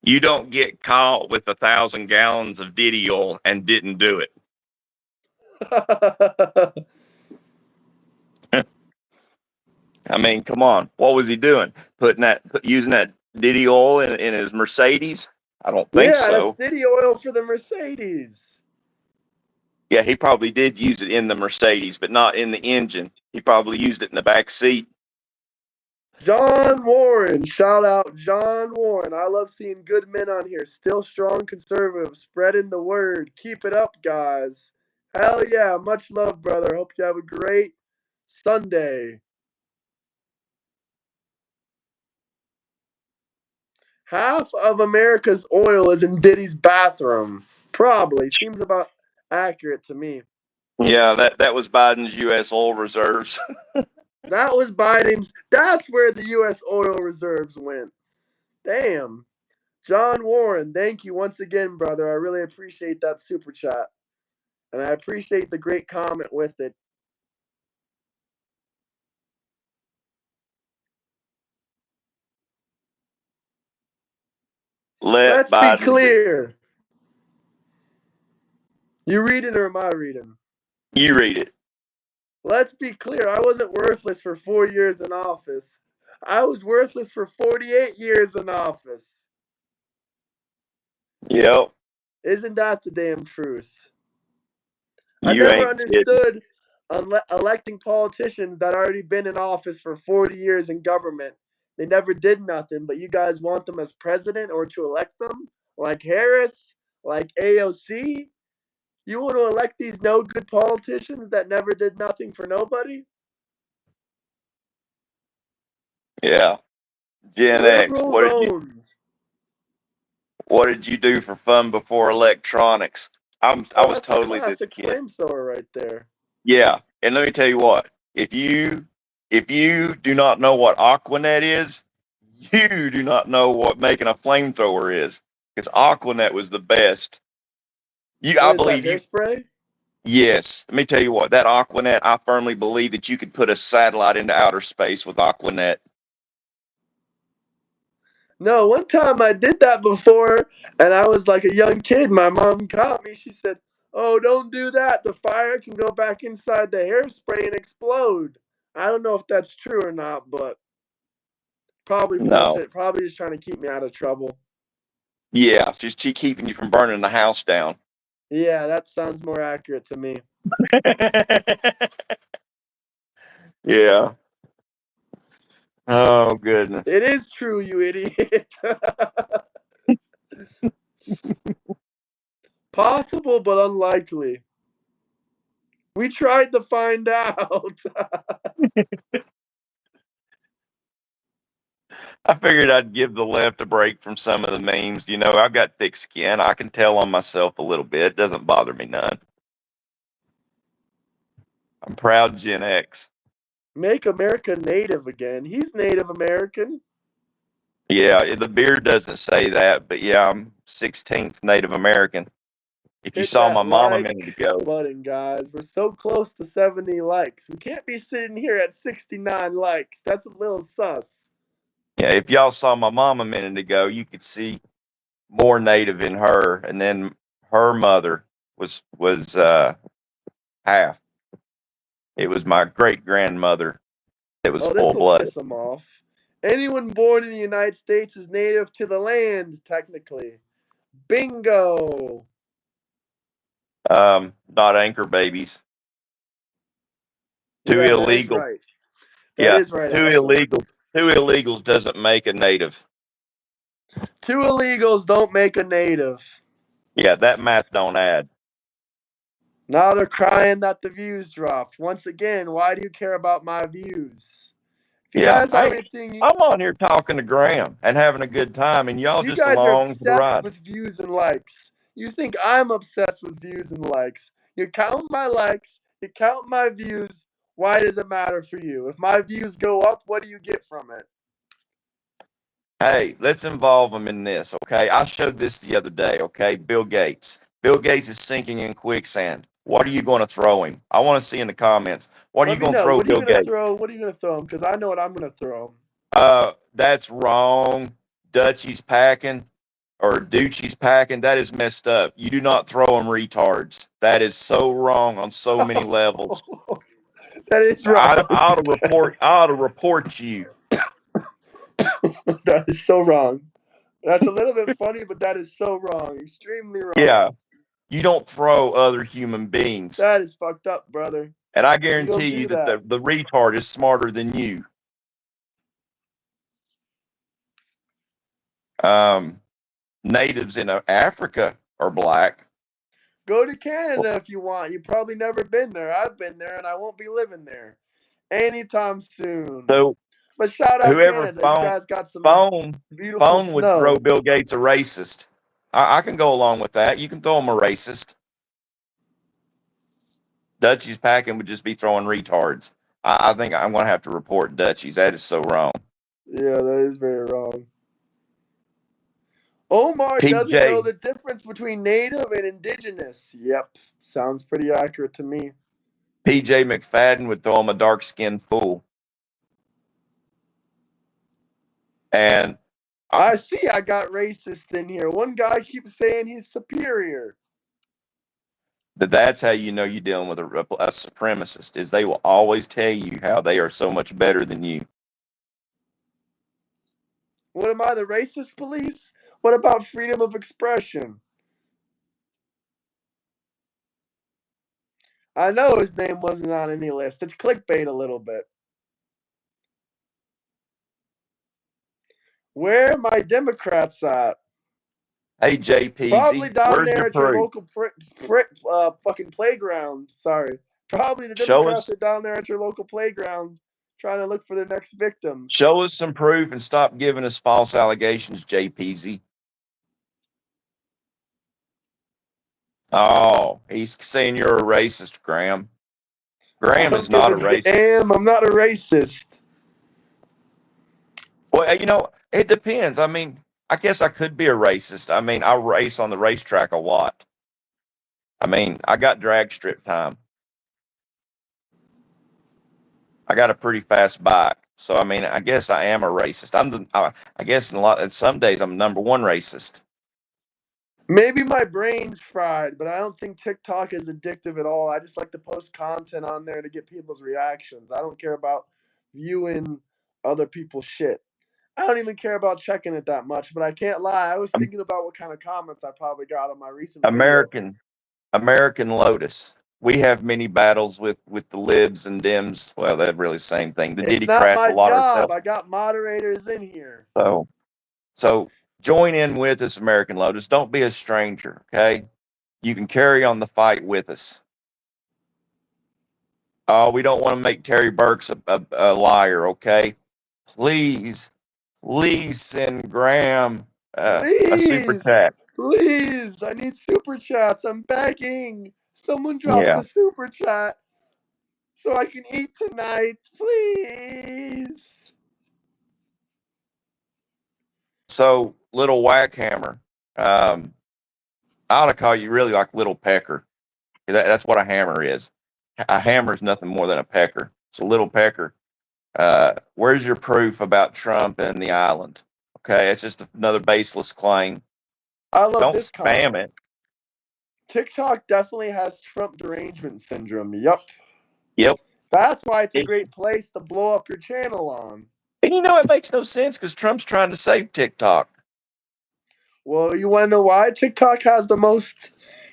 You don't get caught with 1,000 gallons of Diddy oil and didn't do it. I mean, come on. What was he doing? Using that Diddy oil in his Mercedes? I don't think Yeah, that's so. Diddy oil for the Mercedes. Yeah, he probably did use it in the Mercedes, but not in the engine. He probably used it in the back seat. John Warren. Shout out John Warren. I love seeing good men on here. Still strong conservative. Spreading the word. Keep it up, guys. Hell yeah. Much love, brother. Hope you have a great Sunday. Half of America's oil is in Diddy's bathroom. Probably. Seems about accurate to me. Yeah, that was Biden's U.S. oil reserves. That was Biden's. That's where the U.S. oil reserves went. Damn. John Warren, thank you once again, brother. I really appreciate that super chat. And I appreciate the great comment with it. Let Let's be Biden be. clear. You reading or am I reading? You read it. Let's be clear. I wasn't worthless for 4 years in office. I was worthless for 48 years in office. Yep. Isn't that the damn truth? I You never ain't kidding. understood electing politicians that already been in office for 40 years in government. They never did nothing, but you guys want them as president or to elect them? Like Harris, like AOC? You want to elect these no good politicians that never did nothing for nobody? Yeah. Gen X. Liberals owned. What did you do for fun before electronics? I Oh, was that's a totally this classic kid. flamethrower right there. Yeah. And let me tell you what, if you do not know what Aquanet is, you do not know what making a flamethrower is. Because Aquanet was the best. What I is that, believe you. hairspray? Yes. Let me tell you what, that Aquanet, I firmly believe that you could put a satellite into outer space with Aquanet. No, one time I did that before, and I was like a young kid. My mom caught me. She said, "Oh, don't do that. The fire can go back inside the hairspray and explode." I don't know if that's true or not, but probably No. bullshit. Probably just trying to keep me out of trouble. Yeah. It's just keeping you from burning the house down. Yeah, that sounds more accurate to me. Yeah. Oh, goodness. It is true, you idiot. Possible, but unlikely. We tried to find out. I figured I'd give the left a break from some of the memes. You know, I've got thick skin. I can tell on myself a little bit. It doesn't bother me none. I'm proud Gen X. Make America native again. He's Native American. Yeah, the beard doesn't say that, but yeah, I'm 16th Native American. If you Hit saw my that mom a minute like ago, button, guys. We're so close to 70 likes. We can't be sitting here at 69 likes. That's a little sus. yeah, if y'all saw my mom a minute ago, you could see more Native in her, and then her mother was half. It was my great grandmother that was Oh, this full will blooded. piss him off. Anyone born in the United States is native to the land, technically. Bingo. Not anchor babies. Two Yeah, that is illegal. right. That Yeah, is right, two actually. illegals. Two illegals doesn't make a native. Two illegals don't make a native. Yeah, that math don't add. Now they're crying that the views dropped. Once again, why do you care about my views? If you Yeah, guys have hey, anything, I'm on here talking to Graham and having a good time, and y'all you just guys are along for the obsessed ride. with views and likes. You think I'm obsessed with views and likes. You count my likes, you count my views. Why does it matter for you? If my views go up, what do you get from it? Hey, let's involve them in this, okay? I showed this the other day, okay? Bill Gates. Bill Gates is sinking in quicksand. What are you going to throw him? I want to see in the comments. What are Let you me going to know. throw What are you Bill gonna Gates? throw? What are you gonna throw him? Because I know what I'm gonna throw him. That's wrong. Dutchie's packing or Doochie's packing. That is messed up. You do not throw them retards. That is so wrong on so many levels. That is wrong. I ought to report you. That is so wrong. That's a little bit funny, but that is so wrong. Extremely Yeah. wrong. You don't throw other human beings. That is fucked up, brother. And I You don't guarantee you do that that. the retard is smarter than you. Um, Natives in Africa are black. Go to Canada if you want. You've probably never been there. I've been there, and I won't be living there anytime soon. So But shout out whoever Canada. You guys got some phone beautiful would throw snow. Bill Gates a racist. I can go along with that. You can throw him a racist. Dutchie's packing would just be throwing retards. I think I'm going to have to report Dutchie's. That is so wrong. Yeah, that is very wrong. Omar doesn't know PJ the difference between native and indigenous. Yep, sounds pretty accurate to me. PJ McFadden would throw him a dark skinned fool. And I see I got racist in here. One guy keeps saying he's superior. that's how you know you're dealing with a supremacist, is they will always tell you how they are so much better than you. What am I, the racist police? What about freedom of expression? I know his name wasn't on any list. It's clickbait a little bit. Where are my Democrats at? Hey, Probably JPZ, down where's there your at your proof? local fucking playground. Sorry. Probably the Show Democrats us, are down there at your local playground trying to look for their next victims. show us some proof and stop giving us false allegations, JPZ. Oh, he's saying you're a racist, Graham. Graham is not a racist. Damn, I'm not a racist. Well, it depends. I mean, I guess I could be a racist. I mean, I race on the racetrack a lot. I mean, I got drag strip time. I got a pretty fast bike. So, I mean, I guess I am a racist. I guess some days I'm number one racist. Maybe my brain's fried, but I don't think TikTok is addictive at all. I just like to post content on there to get people's reactions. I don't care about viewing other people's shit. I don't even care about checking it that much, but I can't lie. I was thinking about what kind of comments I probably got on my recent video. American Lotus. We have many battles with the libs and dims. Well, they're really the same thing. The It's Diddy not crashed my a lot job. herself. I got moderators in here. So join in with us, American Lotus. Don't be a stranger, okay? You can carry on the fight with us. Oh, we don't want to make Terry Burks a liar, okay? Please send Graham a super Please, chat. please. I need super chats. I'm begging. Someone drop Yeah. a super chat so I can eat tonight. Please. So, Little Whackhammer, I ought to call you really like Little Pecker. That's what a hammer is. A hammer is nothing more than a pecker. So, Little Pecker, where's your proof about Trump and the island? Okay, it's just another baseless claim. I love Don't this spam comment. it. TikTok definitely has Trump derangement syndrome. Yup. Yep. That's why it's a great place to blow up your channel on. And it makes no sense because Trump's trying to save TikTok. Well, you want to know why TikTok has the most,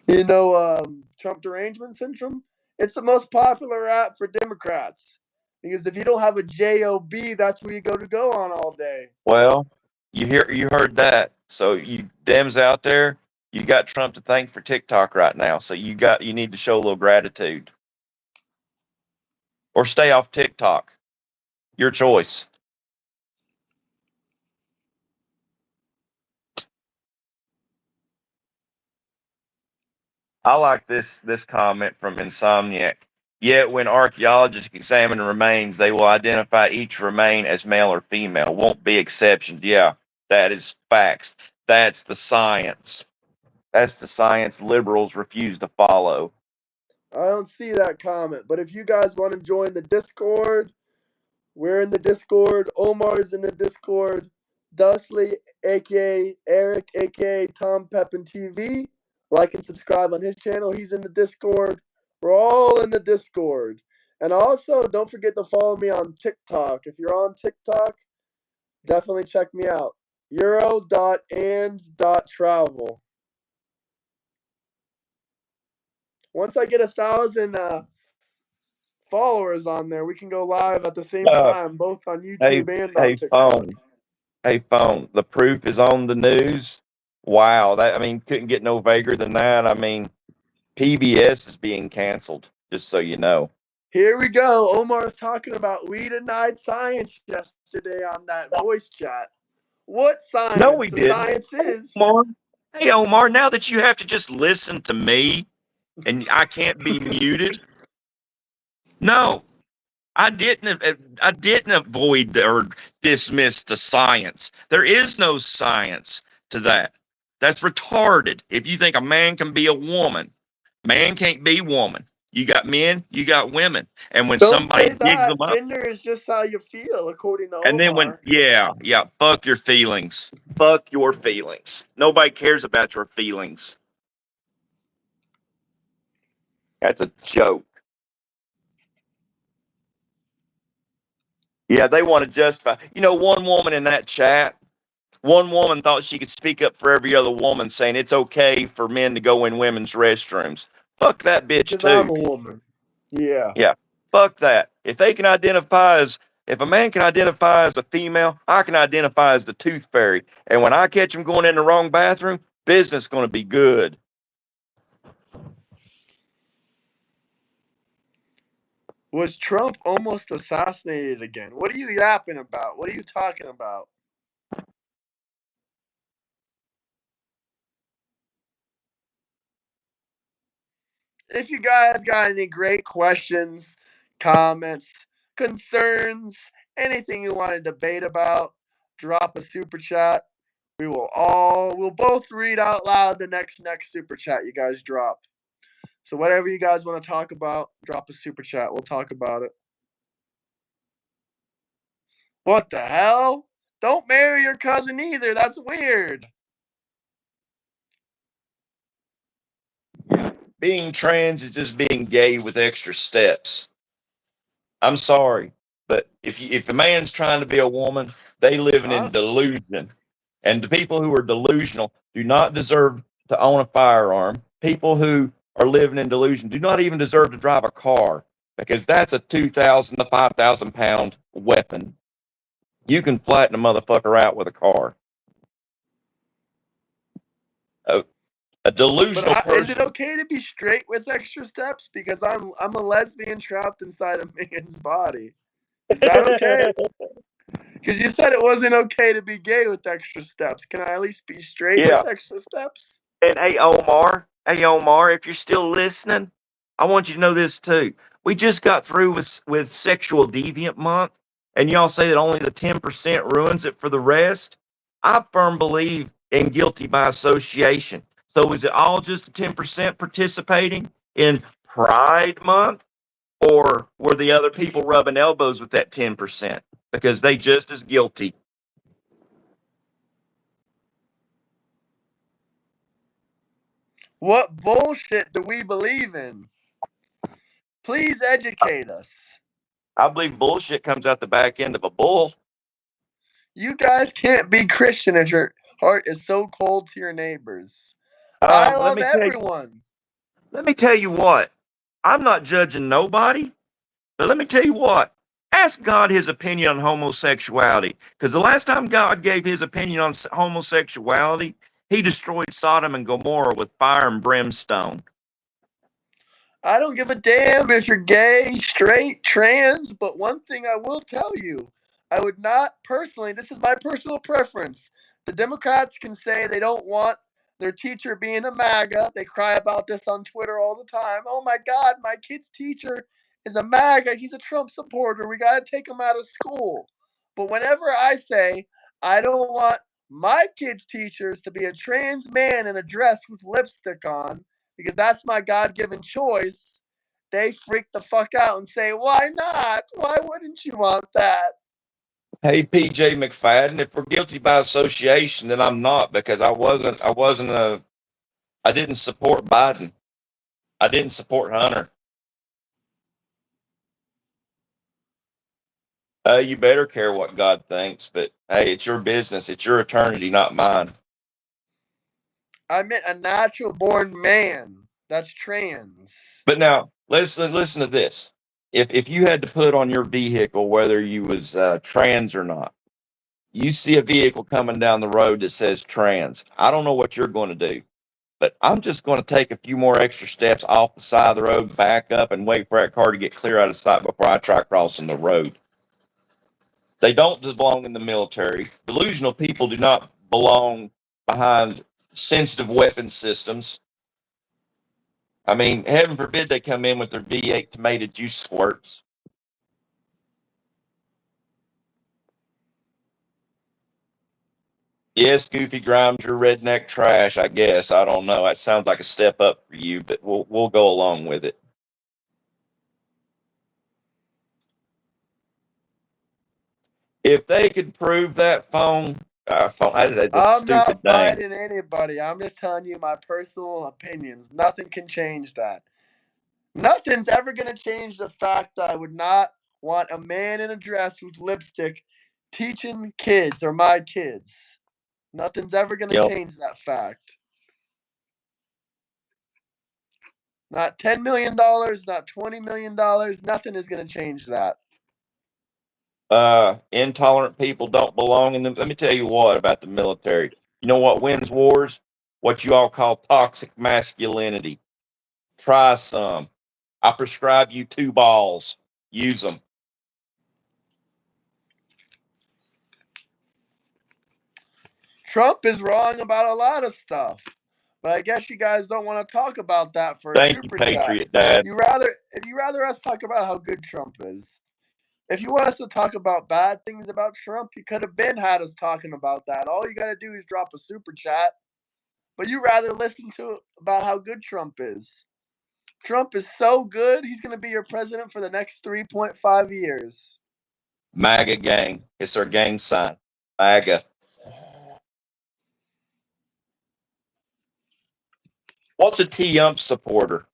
Trump derangement syndrome? It's the most popular app for Democrats. Because if you don't have a job, that's where you go on all day. Well, you heard that. So you Dems out there, you got Trump to thank for TikTok right now. So you need to show a little gratitude. Or stay off TikTok. Your choice. I like this comment from Insomniac. Yet when archaeologists examine remains, they will identify each remain as male or female. Won't be exceptions. Yeah, that is facts. That's the science. That's the science liberals refuse to follow. I don't see that comment. But if you guys want to join the Discord, we're in the Discord. Omar's in the Discord. Dustley, aka Eric, aka Tom Pepin TV. Like and subscribe on his channel. He's in the Discord. We're all in the Discord. And also, don't forget to follow me on TikTok. If you're on TikTok, definitely check me out. Euro.and.travel. Once I get 1,000 followers on there, we can go live at the same time, both on Hey, YouTube and on hey, TikTok. phone. The proof is on the news. Wow, couldn't get no vaguer than that. I mean, PBS is being canceled, just so you know. Here we go. Omar's talking about we denied science yesterday on that voice chat. What No, science? we The didn't. science is. Omar. Hey, Omar, now that you have to just listen to me and I can't be muted, no, I didn't avoid or dismiss the science. There is no science to that. That's retarded. If you think a man can be a woman, man can't be woman. You got men, you got women. And when Don't somebody say digs them that. up, Gender is just how you feel, according to and then when Omar. yeah, fuck your feelings. Fuck your feelings. Nobody cares about your feelings. That's a joke. Yeah, they want to justify. One woman in that chat, one woman thought she could speak up for every other woman, saying it's okay for men to go in women's restrooms. Fuck that bitch Because I'm too. a woman. Yeah. Yeah, fuck that. If a man can identify as a female, I can identify as the tooth fairy. And when I catch him going in the wrong bathroom, business going to be good. Was Trump almost assassinated again? What are you yapping about? What are you talking about? If you guys got any great questions, comments, concerns, anything you want to debate about, drop a super chat. We'll both read out loud the next super chat you guys drop. So whatever you guys want to talk about, drop a super chat. We'll talk about it. What the hell? Don't marry your cousin either. That's weird. Being trans is just being gay with extra steps. I'm sorry, but if a man's trying to be a woman, they living Huh? in delusion. And the people who are delusional do not deserve to own a firearm. People who are living in delusion do not even deserve to drive a car because that's a 2,000 to 5,000 pound weapon. You can flatten a motherfucker out with a car. A, a But delusional is it person. okay to be straight with extra steps? Because I'm a lesbian trapped inside a man's body. Is that okay? Because you said it wasn't okay to be gay with extra steps. Can I at least be straight Yeah. with extra steps? And hey Omar, if you're still listening, I want you to know this too. We just got through with Sexual Deviant Month, and y'all say that only the 10% ruins it for the rest. I firm believe in guilty by association. So is it all just the 10% participating in Pride Month, or were the other people rubbing elbows with that 10%? Because they just as guilty. What bullshit do we believe in? Please educate us. I believe bullshit comes out the back end of a bull. You guys can't be Christian if your heart is so cold to your neighbors. I Let love me tell you. everyone. Let me tell you what. I'm not judging nobody, but let me tell you what. Ask God his opinion on homosexuality, because the last time God gave his opinion on homosexuality, he destroyed Sodom and Gomorrah with fire and brimstone. I don't give a damn if you're gay, straight, trans, but one thing I will tell you, I would not personally, this is my personal preference. The Democrats can say they don't want their teacher being a MAGA. They cry about this on Twitter all the time. Oh my God, my kid's teacher is a MAGA. He's a Trump supporter. We got to take him out of school. But whenever I say I don't want my kids' teachers to be a trans man in a dress with lipstick on, because that's my God given choice, they freak the fuck out and say, why not? Why wouldn't you want that? Hey, PJ McFadden, if we're guilty by association, then I'm not, because I didn't support Biden. I didn't support Hunter. You better care what God thinks, but hey, it's your business. It's your eternity, not mine. I meant a natural born man that's trans. But now, listen to this. If you had to put on your vehicle whether you was trans or not, you see a vehicle coming down the road that says trans. I don't know what you're going to do. But I'm just going to take a few more extra steps off the side of the road, back up, and wait for that car to get clear out of sight before I try crossing the road. They don't belong in the military. Delusional people do not belong behind sensitive weapon systems. I mean, heaven forbid they come in with their V8 tomato juice squirts. Yes, Goofy Grimes, you're redneck trash, I guess. I don't know. That sounds like a step up for you, but we'll go along with it. If they could prove that phone that is a I'm stupid not name. fighting anybody. I'm just telling you my personal opinions. Nothing can change that. Nothing's ever going to change the fact that I would not want a man in a dress with lipstick teaching kids or my kids. Nothing's ever going to Yep. change that fact. Not $10 million, not $20 million. Nothing is going to change that. Intolerant people don't belong in them. Let me tell you what about the military. You know what wins wars? What you all call toxic masculinity. Try some. I prescribe you 2 balls. Use them. Trump is wrong about a lot of stuff. But I guess you guys don't want to talk about that for a Thank you, super chat. Patriot Dad. If you rather us talk about how good Trump is. If you want us to talk about bad things about Trump, you could have been had us talking about that. All you got to do is drop a super chat. But you rather listen to about how good Trump is. Trump is so good, he's going to be your president for the next 3.5 years. MAGA gang. It's our gang sign. MAGA. What's a T-Ump supporter?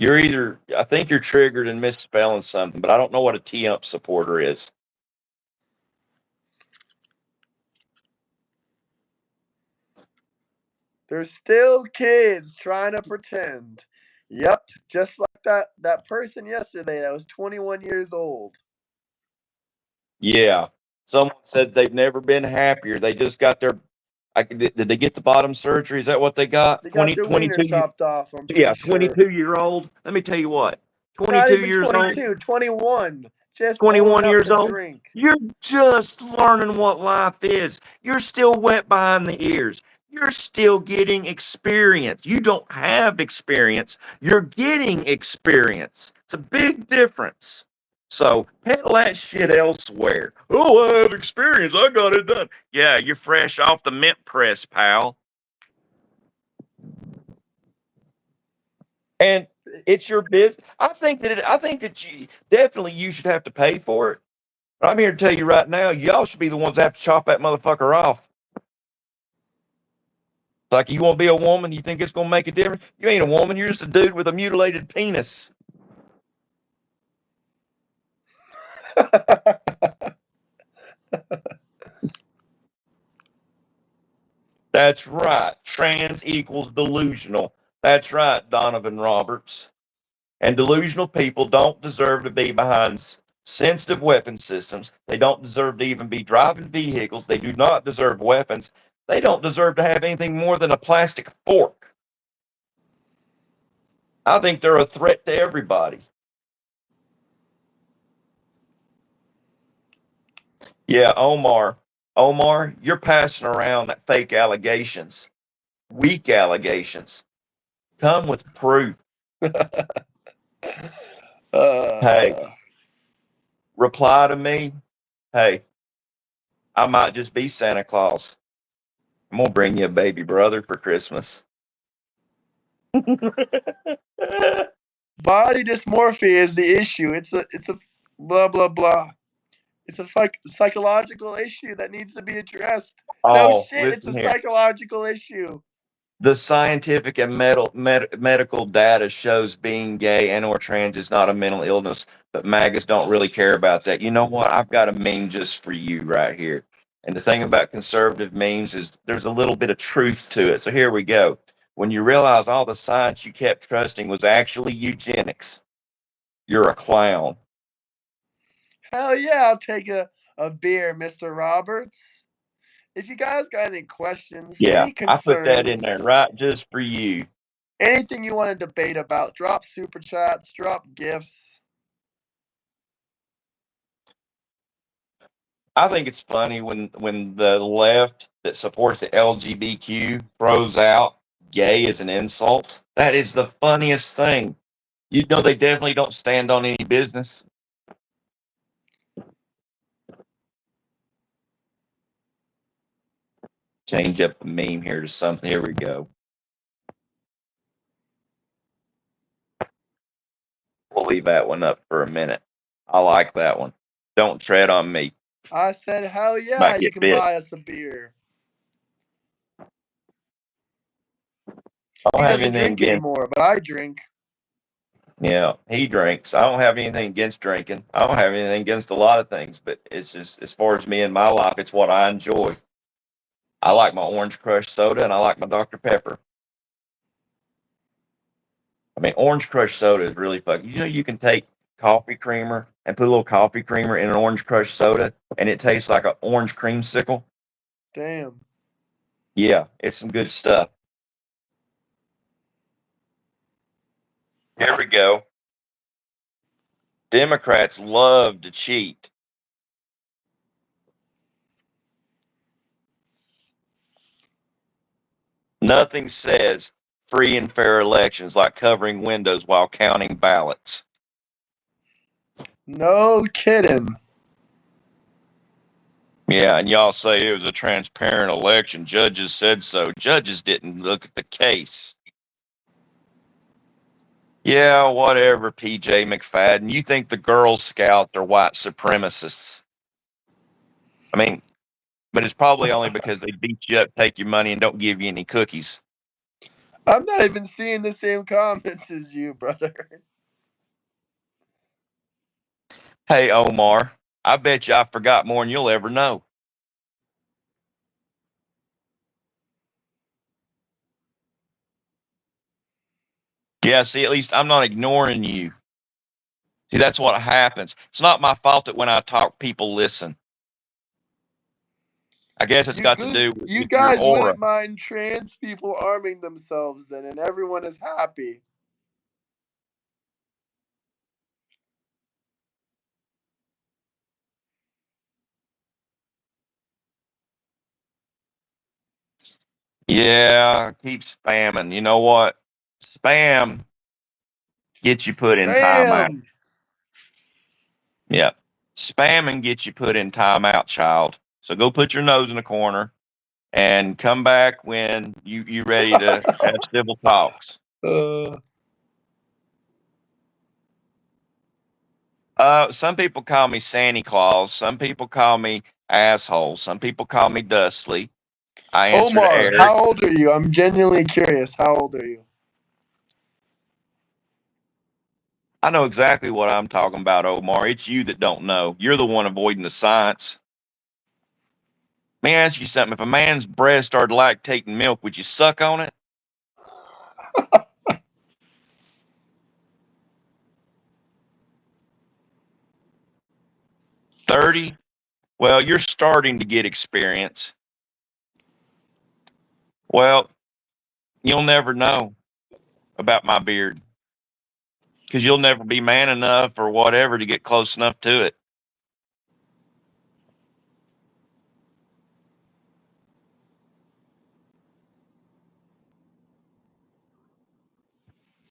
I think you're triggered and misspelling something, but I don't know what a T-Ump supporter is. They're still kids trying to pretend. Yep, just like that person yesterday that was 21 years old. Yeah. Someone said they've never been happier. They just got their did they get the bottom surgery? Is that what they got? They got their wiener 22. chopped off, I'm pretty Yeah, sure. 22-year-old. Let me tell you what. Not 22 even years 22, old. 21. Just 21 old enough years to old. drink. You're just learning what life is. You're still wet behind the ears. You're still getting experience. You don't have experience. You're getting experience. It's a big difference. So peddle that shit elsewhere. Oh, I have experience. I got it done. Yeah, you're fresh off the mint press, pal. And it's your business. I think that you should have to pay for it. But I'm here to tell you right now, y'all should be the ones that have to chop that motherfucker off. It's like you want to be a woman, you think it's gonna make a difference? You ain't a woman, you're just a dude with a mutilated penis. That's right. Trans equals delusional. That's right, Donovan Roberts. And delusional people don't deserve to be behind sensitive weapon systems. They don't deserve to even be driving vehicles. They do not deserve weapons. They don't deserve to have anything more than a plastic fork. I think they're a threat to everybody. Yeah, Omar. Omar, you're passing around that fake allegations, weak allegations. Come with proof. Hey, reply to me. Hey, I might just be Santa Claus. I'm gonna bring you a baby brother for Christmas. Body dysmorphia is the issue. It's a blah blah blah. It's a psychological issue that needs to be addressed. No Oh, shit, it's a listen here. psychological issue. The scientific and medical data shows being gay and or trans is not a mental illness, but MAGAs don't really care about that. You know what? I've got a meme just for you right here. And the thing about conservative memes is there's a little bit of truth to it. So here we go. When you realize all the science you kept trusting was actually eugenics, you're a clown. Hell yeah, I'll take a beer, Mr. Roberts. if you guys got any questions, Yeah, any I put that in concerns, there right just for you. anything you want to debate about, drop super chats, drop gifts. I think it's funny when the left that supports the LGBTQ throws out gay as an insult. That is the funniest thing. You know, they definitely don't stand on any business. Change up the meme here to something. Here we go. We'll leave that one up for a minute. I like that one. Don't tread on me. I said, hell yeah, Might you get can bit. buy us a beer. I don't He have doesn't anything drink against. anymore, but I drink. Yeah, he drinks. I don't have anything against drinking. I don't have anything against a lot of things, but it's just as far as me and my life, it's what I enjoy. I like my Orange Crush soda and I like my Dr. Pepper. I mean, Orange Crush soda is really fucking. You know, you can take coffee creamer and put a little coffee creamer in an Orange Crush soda, and it tastes like an orange creamsicle. Damn. Yeah, it's some good stuff. Here we go. Democrats love to cheat. Nothing says free and fair elections like covering windows while counting ballots. No kidding. Yeah, and y'all say it was a transparent election. Judges said so. Judges didn't look at the case. Yeah, whatever, PJ McFadden. You think the Girl Scouts are white supremacists. I mean, but it's probably only because they beat you up, take your money, and don't give you any cookies. I'm not even seeing the same comments as you, brother. Hey, Omar, I bet you I forgot more than you'll ever know. Yeah, see, at least I'm not ignoring you. See, that's what happens. It's not my fault that when I talk, people listen. I guess it's got to do You with your guys aura. wouldn't mind trans people arming themselves then, and everyone is happy. Yeah, keep spamming. You know what? Spam gets you put in timeout. Bam! Yeah. Spamming gets you put in timeout, child. So go put your nose in the corner and come back when you ready to have civil talks. uh, Some people call me Santa Claus. Some people call me asshole. Some people call me Dustley. I answer to Omar, Eric. how old are you? I'm genuinely curious. How old are you? I know exactly what I'm talking about, Omar. It's you that don't know. You're the one avoiding the science. Let me ask you something. If a man's breast started lactating milk, would you suck on it? 30? Well, you're starting to get experience. Well, you'll never know about my beard because you'll never be man enough or whatever to get close enough to it.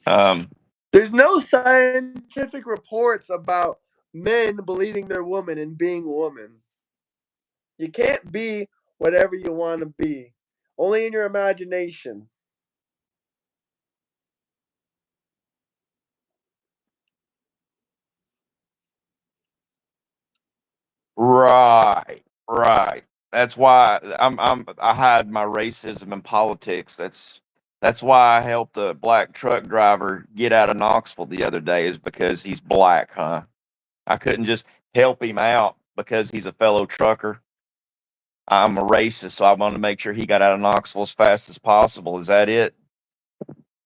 Um, There's no scientific reports about men believing they're woman and being woman. You can't be whatever you want to be, only in your imagination. right, right. That's why I hide my racism in politics. That's why I helped a black truck driver get out of Knoxville the other day is because he's black, huh? I couldn't just help him out because he's a fellow trucker. I'm a racist, so I wanted to make sure he got out of Knoxville as fast as possible. Is that it?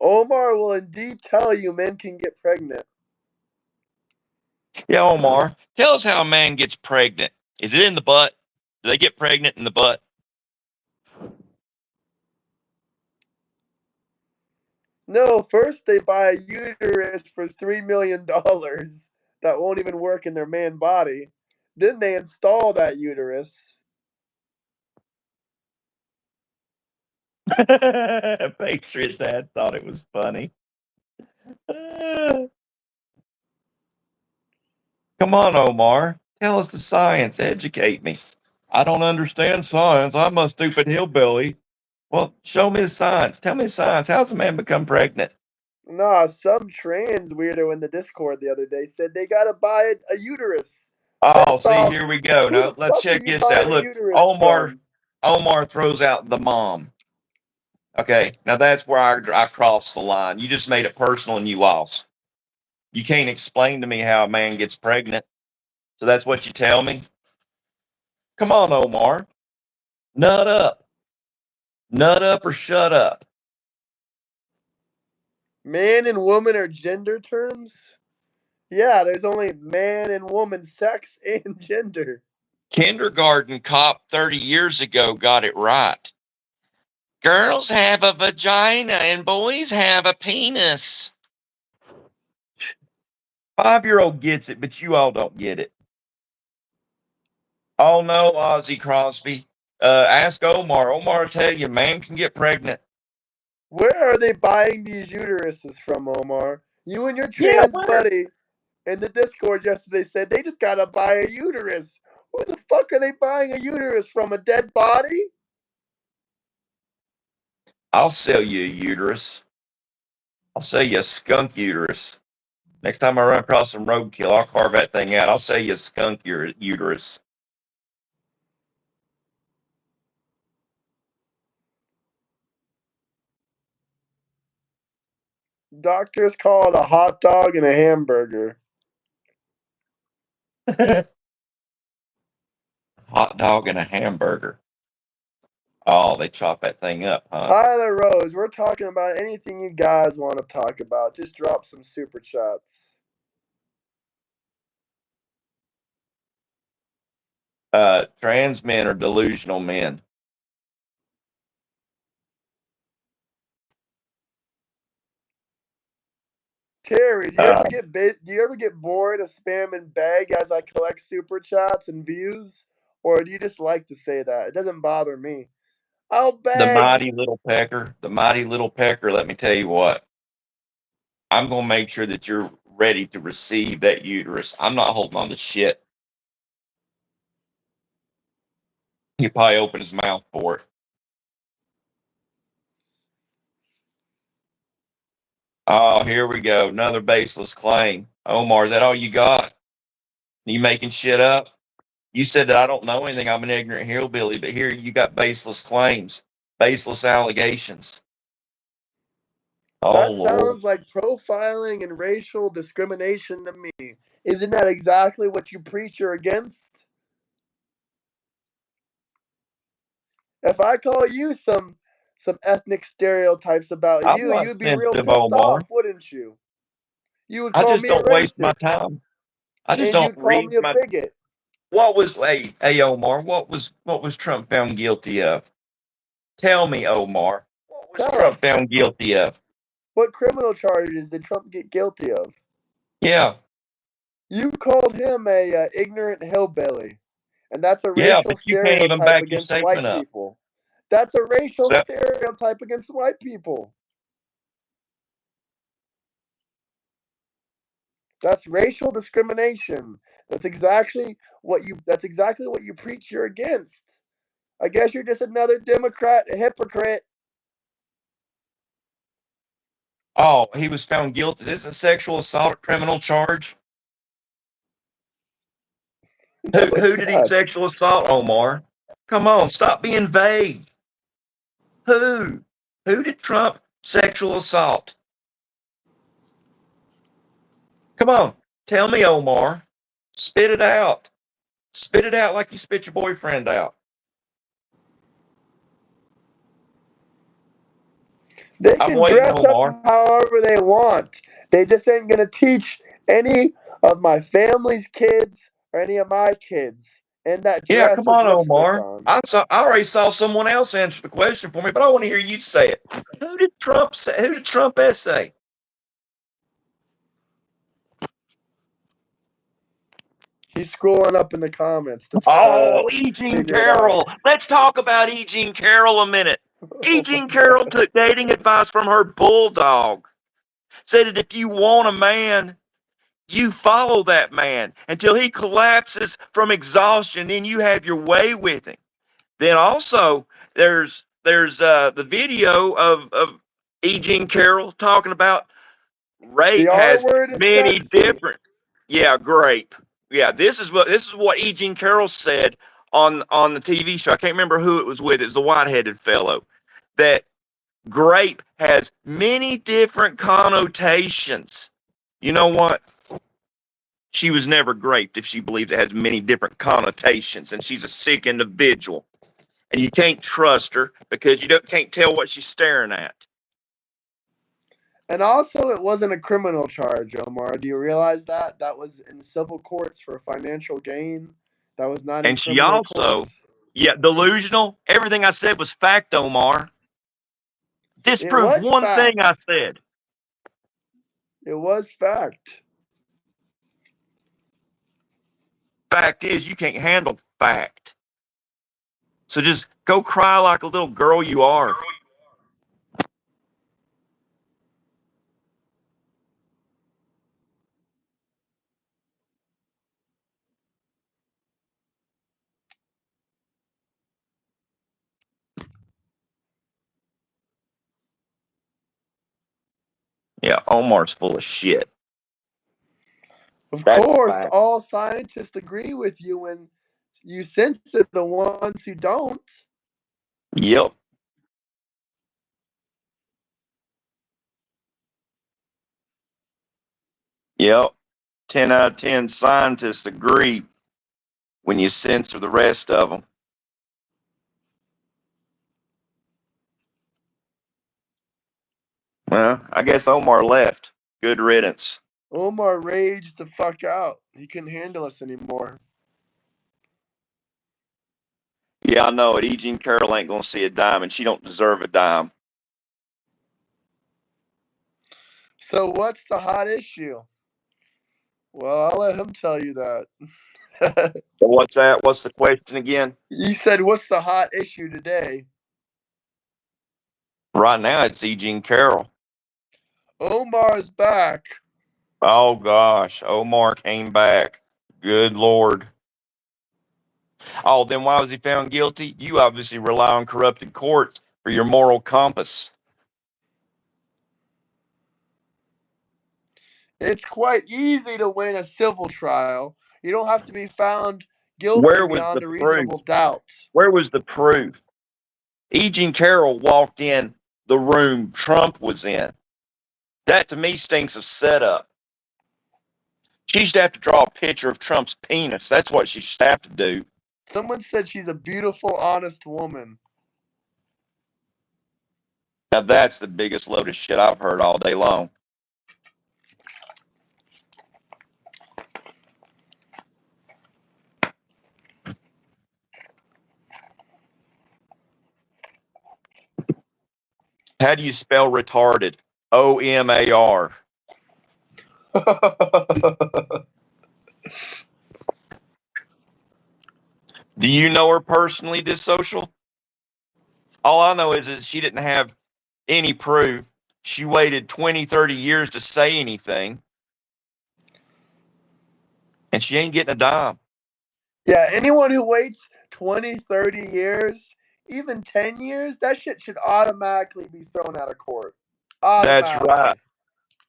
Omar will indeed tell you men can get pregnant. Yeah, Omar, tell us how a man gets pregnant. Is it in the butt? Do they get pregnant in the butt? No, first they buy a uterus for $3 million that won't even work in their man body. Then they install that uterus. Patriot Dad thought it was funny. Come on, Omar. Tell us the science. Educate me. I don't understand science. I'm a stupid hillbilly. Well, show me the science. Tell me the science. How's a man become pregnant? Nah, some trans weirdo in the Discord the other day said they gotta buy a uterus. Oh, First see, off, here we go. who Now the let's fuck are check you this out. buying a Look, uterus Omar from? Omar throws out the mom. Okay, now that's where I crossed the line. You just made it personal and you lost. You can't explain to me how a man gets pregnant. So that's what you tell me? Come on, Omar. Nut up. Nut up or shut up. Man and woman are gender terms? Yeah, there's only man and woman, sex and gender. Kindergarten cop 30 years ago got it right. Girls have a vagina and boys have a penis. 5-year-old gets it, but you all don't get it. Oh no, Ozzy Crosby. Ask Omar. Omar will tell you, man can get pregnant. Where are they buying these uteruses from, Omar? You and your Yeah, trans where? buddy in the Discord yesterday said they just gotta buy a uterus. Who the fuck are they buying a uterus from? A dead body? I'll sell you a uterus. I'll sell you a skunk uterus. Next time I run across some roadkill, I'll carve that thing out. I'll sell you a skunk uterus. Doctors call it a hot dog and a hamburger. Hot dog and a hamburger. Oh, they chop that thing up, huh? Tyler Rose, we're talking about anything you guys want to talk about. Just drop some super chats. Trans men are delusional men. Terry, Uh, do you ever get bored of spam and beg as I collect super chats and views? Or do you just like to say that? It doesn't bother me. I'll the beg. mighty little pecker. The mighty little pecker. Let me tell you what. I'm gonna make sure that you're ready to receive that uterus. I'm not holding on to shit. He probably opened his mouth for it. Oh, here we go. Another baseless claim. Omar, is that all you got? You making shit up? You said that I don't know anything. I'm an ignorant hillbilly, but here you got baseless claims, baseless allegations. Oh That Lord. sounds like profiling and racial discrimination to me. Isn't that exactly what you preach you're against? If I call you some ethnic stereotypes about I'm you, not you'd be real sensitive, pissed Omar. off, wouldn't you? You would I call just me a don't waste my racist time. I just and don't you'd call read me a my bigot. what was hey Omar, what was Trump found guilty of? Tell me, Omar. What was Tell Trump us, found guilty of? what criminal charges did Trump get guilty of? Yeah. You called him a ignorant hillbilly, and that's a Yeah, racial but you can't even stereotype back your against statement white up. people. That's a racial So, stereotype against white people. That's racial discrimination. That's exactly what you preach you're against. I guess you're just another Democrat hypocrite. oh, he was found guilty. This is a sexual assault criminal charge. No, Who it's did he not. sexual assault, Omar? Come on, stop being vague. Who? Who did Trump sexual assault? Come on, tell me, Omar. Spit it out. Spit it out like you spit your boyfriend out. They I'm can waiting, dress up Omar. however they want. They just ain't gonna teach any of my family's kids or any of my kids in that Yeah, dress come with on, lipstick Omar. on. I already saw someone else answer the question for me, but I want to hear you say it. Who did Trump say? Who did Trump essay? He's scrolling up in the comments to Oh, E. Jean figure it out. Carroll. Let's talk about E. Jean Carroll a minute. E. Jean Carroll took dating advice from her bulldog. Said that if you want a man, you follow that man until he collapses from exhaustion, then you have your way with him. Then also there's the video of E. Jean Carroll talking about The rape R has word is many sexy. different. Yeah, grape. Yeah, this is what E. Jean Carroll said on the TV show. I can't remember who it was with. It's the white-headed fellow. That grape has many different connotations. You know what? She was never graped if she believes it has many different connotations, and she's a sick individual. And you can't trust her because can't tell what she's staring at. And also, it wasn't a criminal charge, Omar. Do you realize that? That was in civil courts for financial gain. That was not in And she criminal also, courts. yeah, delusional. Everything I said was fact, Omar. It Disprove was one thing fact. I said. It was fact. Fact is, you can't handle fact. So just go cry like a little girl you are. Yeah, Omar's full of shit. Of That's course, fact. all scientists agree with you when you censor the ones who don't. Yep. Yep. 10 out of 10 scientists agree when you censor the rest of them. Well, I guess Omar left. Good riddance. Omar raged the fuck out. He couldn't handle us anymore. Yeah, I know it. E. Jean Carroll ain't gonna see a dime, and she don't deserve a dime. So what's the hot issue? Well, I'll let him tell you that. So what's that? What's the question again? You said, what's the hot issue today? Right now, it's E. Jean Carroll. Omar's back. Oh gosh, Omar came back. Good Lord. Oh, then why was he found guilty? You obviously rely on corrupted courts for your moral compass. It's quite easy to win a civil trial. You don't have to be found guilty Where was the beyond a proof? reasonable doubt. Where was the proof? E. Jean Carroll walked in the room Trump was in. That to me stinks of setup. She should have to draw a picture of Trump's penis. That's what she should have to do. Someone said she's a beautiful, honest woman. Now that's the biggest load of shit I've heard all day long. How do you spell retarded? OMAR. Do you know her personally, this social? All I know is that she didn't have any proof. She waited 20, 30 years to say anything. And she ain't getting a dime. Yeah, anyone who waits 20, 30 years, even 10 years, that shit should automatically be thrown out of court. That's Automatically. right.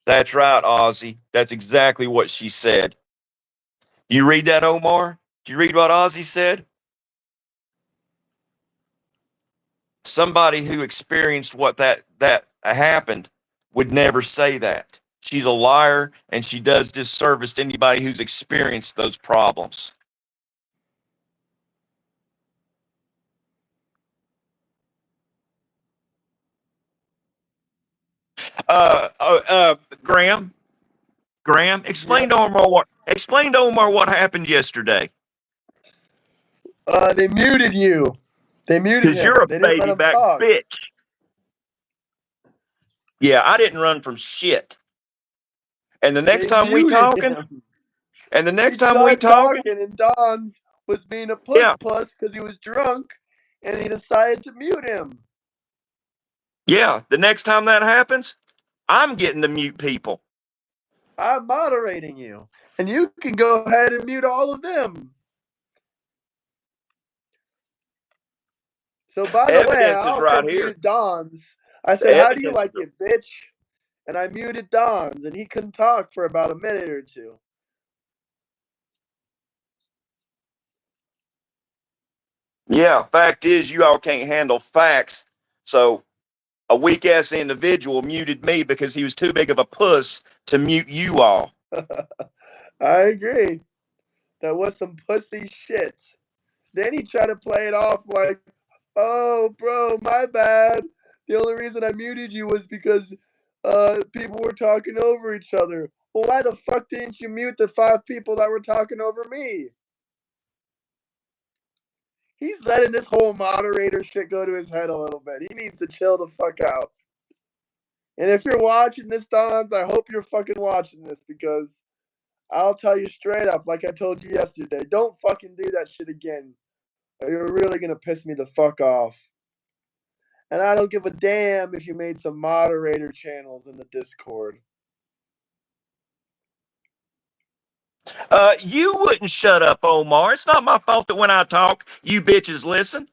That's right, Ozzy. That's exactly what she said. You read that, Omar? Did you read what Ozzy said? Somebody who experienced what that happened would never say that. She's a liar, and she does disservice to anybody who's experienced those problems. Graham, explain to Omar what happened yesterday. They muted you. They muted Because you're him. a They didn't let baby him back talk. bitch. Yeah, I didn't run from shit. And the next They time we muted talking, him. and the We next time we started talking, talking, and Don's was being a yeah, puss because he was drunk, and he decided to mute him. yeah, the next time that happens, I'm getting to mute people. I'm moderating you, and you can go ahead and mute all of them. So, by the way, I Evidence is also right here. muted Don's. I The said, "How do you evidence like is, it, bitch?" And I muted Don's, and he couldn't talk for about a minute or two. yeah, fact is, you all can't handle facts. So a weak ass individual muted me because he was too big of a puss to mute you all. I agree. That was some pussy shit. Then he tried to play it off like, "Oh, bro, my bad. The only reason I muted you was because people were talking over each other." Well, why the fuck didn't you mute the 5 people that were talking over me? He's letting this whole moderator shit go to his head a little bit. He needs to chill the fuck out. And if you're watching this, Dons, I hope you're fucking watching this because I'll tell you straight up, like I told you yesterday, don't fucking do that shit again. Or you're really gonna piss me the fuck off. And I don't give a damn if you made some moderator channels in the Discord. You wouldn't shut up, Omar. It's not my fault that when I talk, you bitches listen.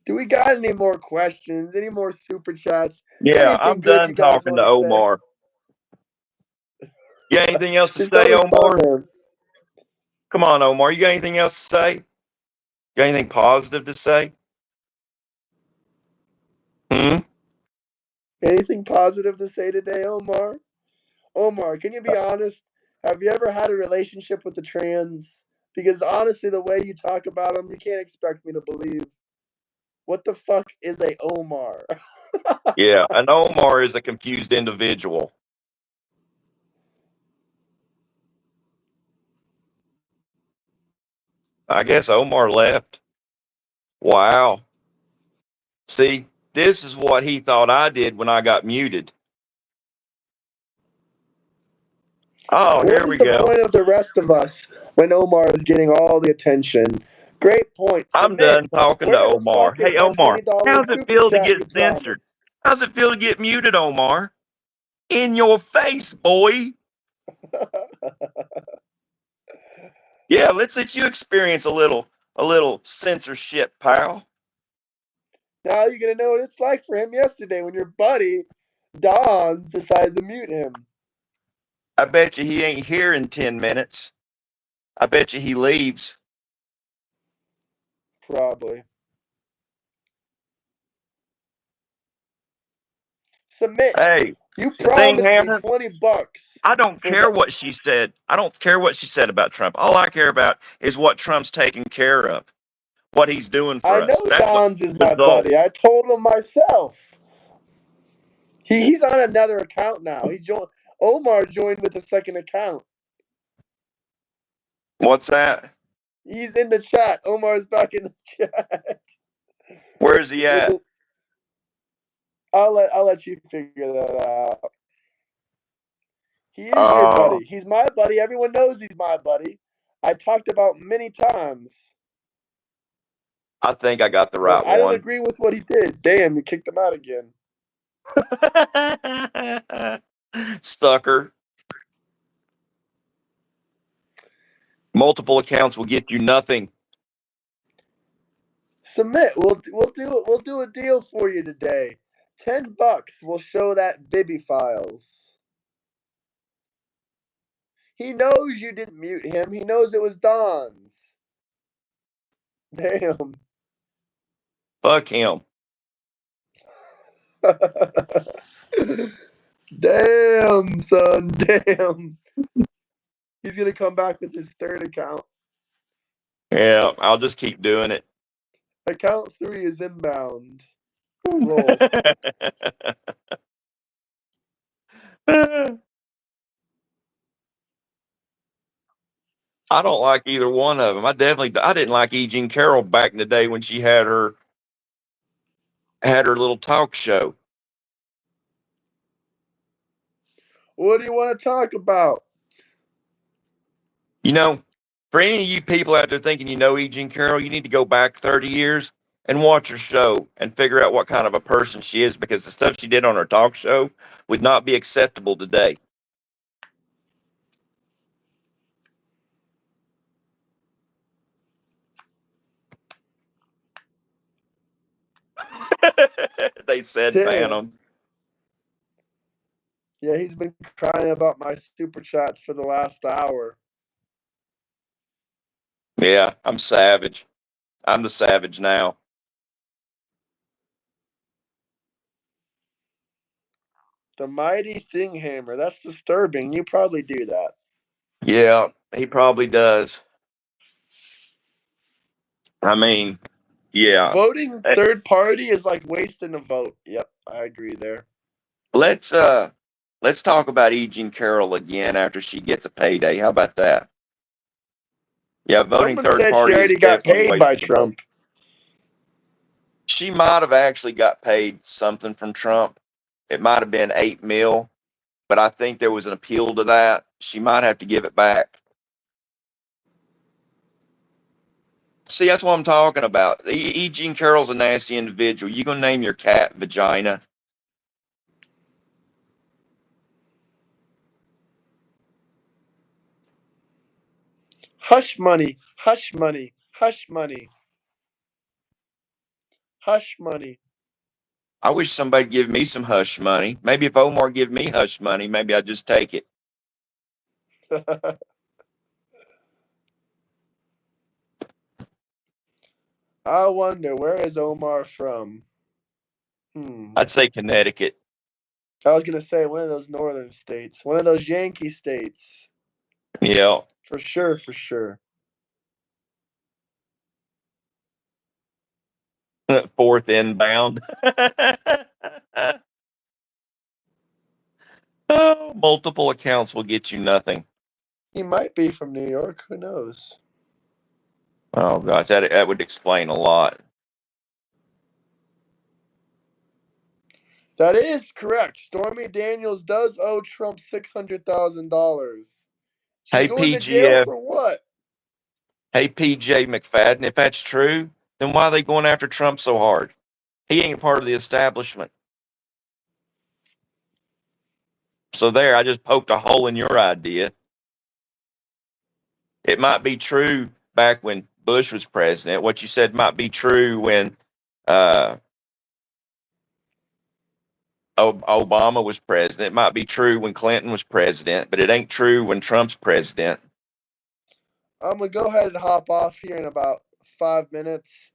Do we got any more questions? Any more super chats? Yeah, Anything I'm good you done guys talking want to to say? Omar. You got anything else to Just go say, to slow Omar? down. Come on, Omar. You got anything else to say? Got anything positive to say? Hmm? Anything positive to say today, Omar? Omar, can you be honest? Have you ever had a relationship with a trans? Because honestly, the way you talk about them, you can't expect me to believe. What the fuck is a Omar? Yeah, an Omar is a confused individual. I guess Omar left. Wow. See, this is what he thought I did when I got muted. Oh, What here is we the go. point of the rest of us when Omar is getting all the attention? Great point. I'm Submit. done talking to Where the Omar. fuck is Hey, that Omar, $20 how's it super feel to chat get you censored? promised? How's it feel to get muted, Omar? In your face, boy. Yeah, let's let you experience a little censorship, pal. Now you're gonna know what it's like for him yesterday when your buddy Don decided to mute him. I bet you he ain't here in 10 minutes. I bet you he leaves. Probably. Submit. Hey, You the thing, promised me Hannah, $20 I don't for care the. what she said. I don't care what she said about Trump. All I care about is what Trump's taking care of, what he's doing I for know us. That's what Don's is my buddy. results. I told him myself. He's on another account now. He joined. Omar joined with a second account. What's that? He's in the chat. Omar's back in the chat. Where's he at? I'll let you figure that out. He is your Oh, buddy. He's my buddy. Everyone knows he's my buddy. I talked about many times. I think I got the But right I don't one. agree with what he did. Damn, you kicked him out again. Sucker. Multiple accounts will get you nothing. Submit. We'll do a deal for you today. $10 will show that Bibby files. He knows you didn't mute him. He knows it was Don's. Damn. Fuck him. Damn, son. Damn. He's gonna come back with his third account. Yeah, I'll just keep doing it. Account 3 is inbound. Roll. I don't like either one of them. I didn't like E. Jean Carroll back in the day when she had her little talk show. What do you want to talk about? You know, for any of you people out there thinking you know E. Jean Carroll, you need to go back 30 years and watch her show and figure out what kind of a person she is, because the stuff she did on her talk show would not be acceptable today. They said ban Damn. them. Yeah, he's been crying about my super chats for the last hour. Yeah, I'm savage. I'm the savage now. The mighty thing hammer. That's disturbing. You probably do that. Yeah, he probably does. I mean, yeah. Voting Hey, third party is like wasting a vote. Yep, I agree there. let's uh let's talk about E. Jean Carroll again after she gets a payday. How about that? Yeah, voting Someone third said she party is already got definitely a paid waste by of the vote. Trump. She might have actually got paid something from Trump. It might have been 8 mil, but I think there was an appeal to that. She might have to give it back. See, that's what I'm talking about. E. Jean Carroll's a nasty individual. You gonna name your cat Vagina? Hush money. Hush money. Hush money. Hush money. I wish somebody'd give me some hush money. Maybe if Omar give me hush money, maybe I'd just take it. I wonder, where is Omar from? I'd say Connecticut. I was gonna say one of those northern states, one of those Yankee states, Yeah. for sure, for sure. Fourth inbound. Oh, multiple accounts will get you nothing. He might be from New York. Who knows? Oh gosh, that would explain a lot. That is correct. Stormy Daniels does owe Trump $600,000. She's Hey going to jail PGF, for what? hey PJ McFadden, if that's true, then why are they going after Trump so hard? He ain't part of the establishment. So there, I just poked a hole in your idea. It might be true back when Bush was president. What you said might be true when uh, Obama was president. It might be true when Clinton was president, but it ain't true when Trump's president. I'm gonna go ahead and hop off here in about 5 minutes.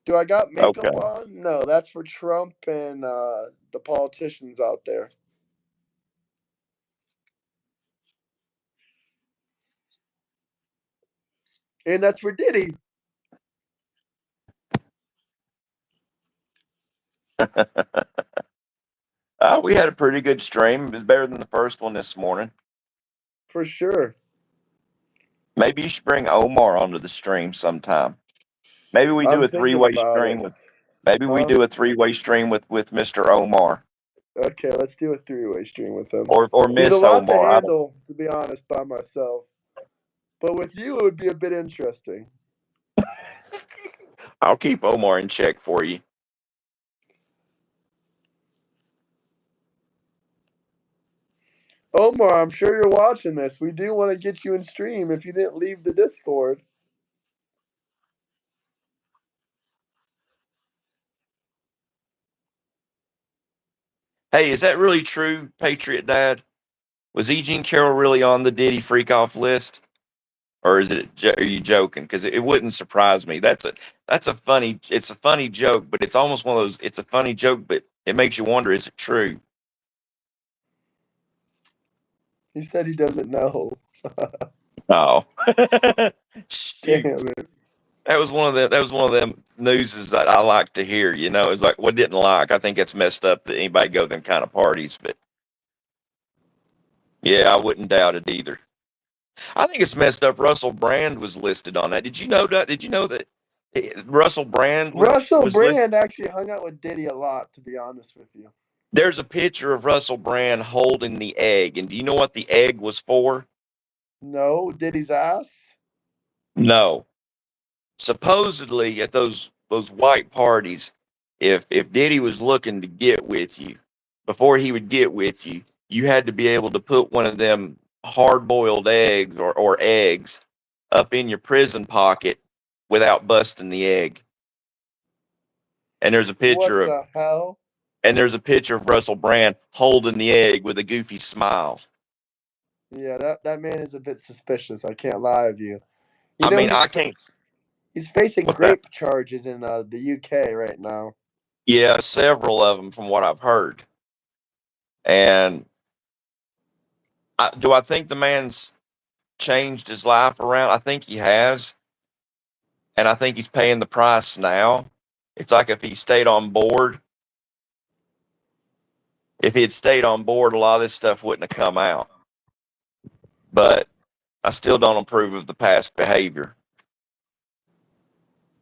Do I got makeup Okay. on? No, that's for Trump and the politicians out there. And that's for Diddy. We had a pretty good stream. It was better than the first one this morning. For sure. Maybe you should bring Omar onto the stream sometime. Maybe we do I'm a thinking three-way about stream it. with. Maybe we Huh? do a three-way stream with Mr. Omar Okay, let's do a three-way stream with him. or He's a Miss lot to Omar. I don't. handle, to be honest, by myself. But with you, it would be a bit interesting. I'll keep Omar in check for you. Omar, I'm sure you're watching this. We do want to get you in stream if you didn't leave the Discord. Hey, is that really true, Patriot Dad? Was E. Jean Carroll really on the Diddy freak off list, or is it? Are you joking? Because it wouldn't surprise me. That's a funny. It's a funny joke, but it's almost one of those. It's a funny joke, but it makes you wonder: is it true? He said he doesn't know. Oh, shoot! Damn it. That was one of the. That was one of them newses that I like to hear. You know, it's like what didn't like. I think it's messed up that anybody go to them kind of parties, but yeah, I wouldn't doubt it either. I think it's messed up. Russell Brand was listed on that. Did you know that? Did you know that Russell Brand Russell was listed? Brand actually hung out with Diddy a lot, to be honest with you. There's a picture of Russell Brand holding the egg, and do you know what the egg was for? No, Diddy's ass. No. Supposedly at those white parties, if Diddy was looking to get with you, before he would get with you, you had to be able to put one of them hard boiled eggs or eggs up in your prison pocket without busting the egg. And there's a What picture of the hell? Russell Brand holding the egg with a goofy smile. Yeah, that man is a bit suspicious. I can't lie with you. You I know mean, I can't. he's facing What's that? grape charges in the UK right now. Yeah, several of them from what I've heard. And do I think the man's changed his life around? I think he has. And I think he's paying the price now. It's like if he stayed on board, if he had stayed on board, a lot of this stuff wouldn't have come out. But I still don't approve of the past behavior.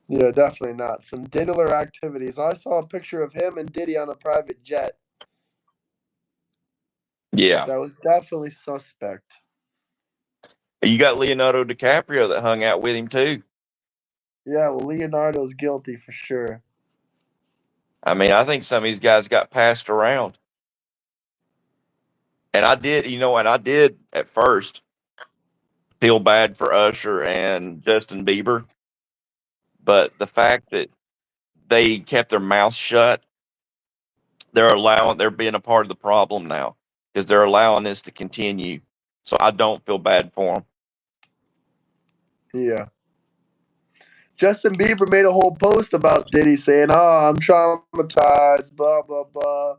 Yeah, definitely not. Some diddler activities. I saw a picture of him and Diddy on a private jet. Yeah. That was definitely suspect. You got Leonardo DiCaprio that hung out with him too. Yeah, well, Leonardo's guilty for sure. I mean, I think some of these guys got passed around. And I did, I did at first feel bad for Usher and Justin Bieber. But the fact that they kept their mouths shut, they're being a part of the problem now because they're allowing this to continue. So I don't feel bad for them. Yeah. Justin Bieber made a whole post about Diddy saying, "Oh, I'm traumatized, blah blah blah."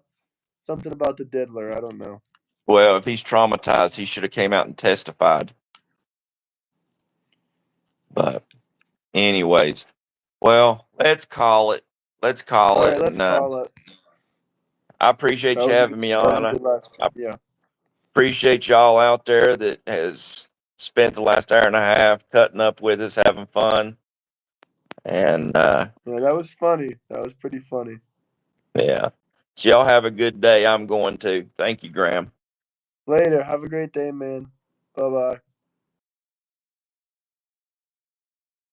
Something about the diddler. I don't know. Well, if he's traumatized, he should have came out and testified. But anyways, well, let's call it. Let's call All it. right, let's And call it. I appreciate That you was a having good, me that was on. a good last. I Yeah, appreciate y'all out there that has spent the last hour and a half cutting up with us, having fun. And yeah, that was funny. That was pretty funny. yeah. So y'all have a good day. I'm going to. Thank you, Graham. Later. Have a great day, man. Bye bye.